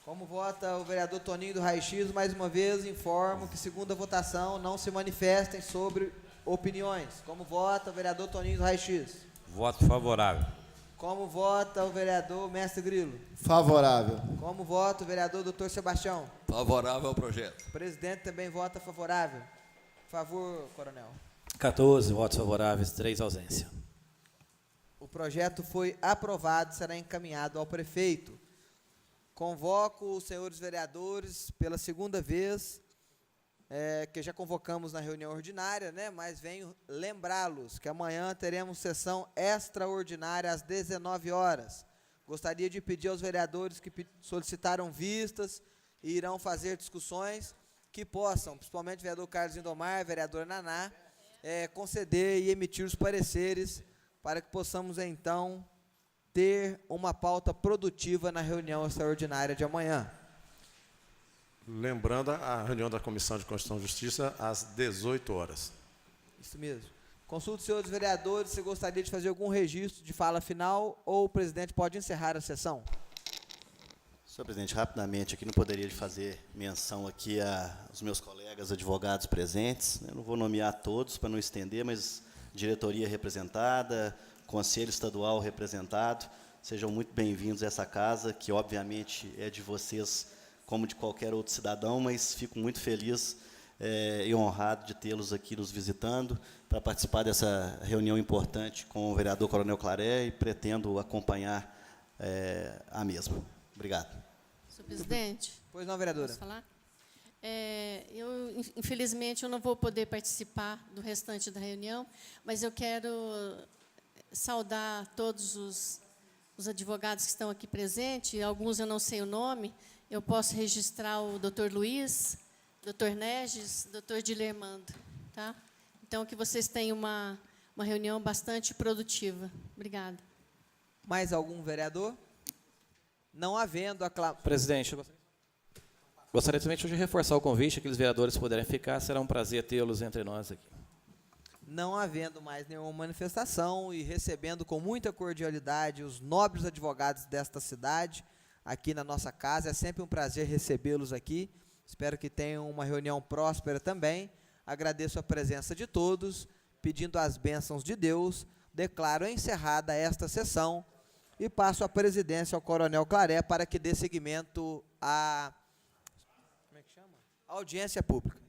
Como vota o vereador Toninho do Raio-X, mais uma vez informo que segunda votação não se manifestem sobre opiniões. Como vota o vereador Toninho do Raio-X? Voto favorável. Como vota o vereador Mestre Grilo? Favorável. Como vota o vereador Dr. Sebastião? Favorável ao projeto. O presidente também vota favorável. Por favor, coronel. 14 votos favoráveis, 3 ausência. O projeto foi aprovado e será encaminhado ao prefeito. Convoco os senhores vereadores pela segunda vez, que já convocamos na reunião ordinária, né? Mas venho lembrá-los que amanhã teremos sessão extraordinária às 19 horas. Gostaria de pedir aos vereadores que solicitaram vistas e irão fazer discussões que possam, principalmente o vereador Carlos Lindomar, a vereadora Naná, conceder e emitir os pareceres para que possamos, então, ter uma pauta produtiva na reunião extraordinária de amanhã. Lembrando a reunião da Comissão de Constituição e Justiça às 18 horas. Isso mesmo. Consulto os senhores vereadores se gostaria de fazer algum registro de fala final ou o presidente pode encerrar a sessão. Senhor presidente, rapidamente, aqui não poderia fazer menção aqui aos meus colegas advogados presentes. Eu não vou nomear todos para não estender, mas diretoria representada, conselho estadual representado, sejam muito bem-vindos a essa casa, que obviamente é de vocês como de qualquer outro cidadão, mas fico muito feliz e honrado de tê-los aqui nos visitando para participar dessa reunião importante com o vereador Coronel Claré e pretendo acompanhar a mesma. Obrigado. Senhor presidente, Pois não, vereadora. posso falar? Infelizmente, eu não vou poder participar do restante da reunião, mas eu quero saudar todos os advogados que estão aqui presentes, alguns eu não sei o nome. Eu posso registrar o doutor Luiz, doutor Neges, doutor Dilermando. Tá? Então, que vocês tenham uma reunião bastante produtiva. Obrigada. Mais algum vereador? Não havendo Presidente, eu gostaria somente de reforçar o convite, aqueles vereadores puderem ficar, será um prazer tê-los entre nós aqui. Não havendo mais nenhuma manifestação e recebendo com muita cordialidade os nobres advogados desta cidade, aqui na nossa casa, é sempre um prazer recebê-los aqui. Espero que tenham uma reunião próspera também. Agradeço a presença de todos, pedindo as bênçãos de Deus, declaro encerrada esta sessão e passo a presidência ao Coronel Claré para que dê seguimento à audiência pública.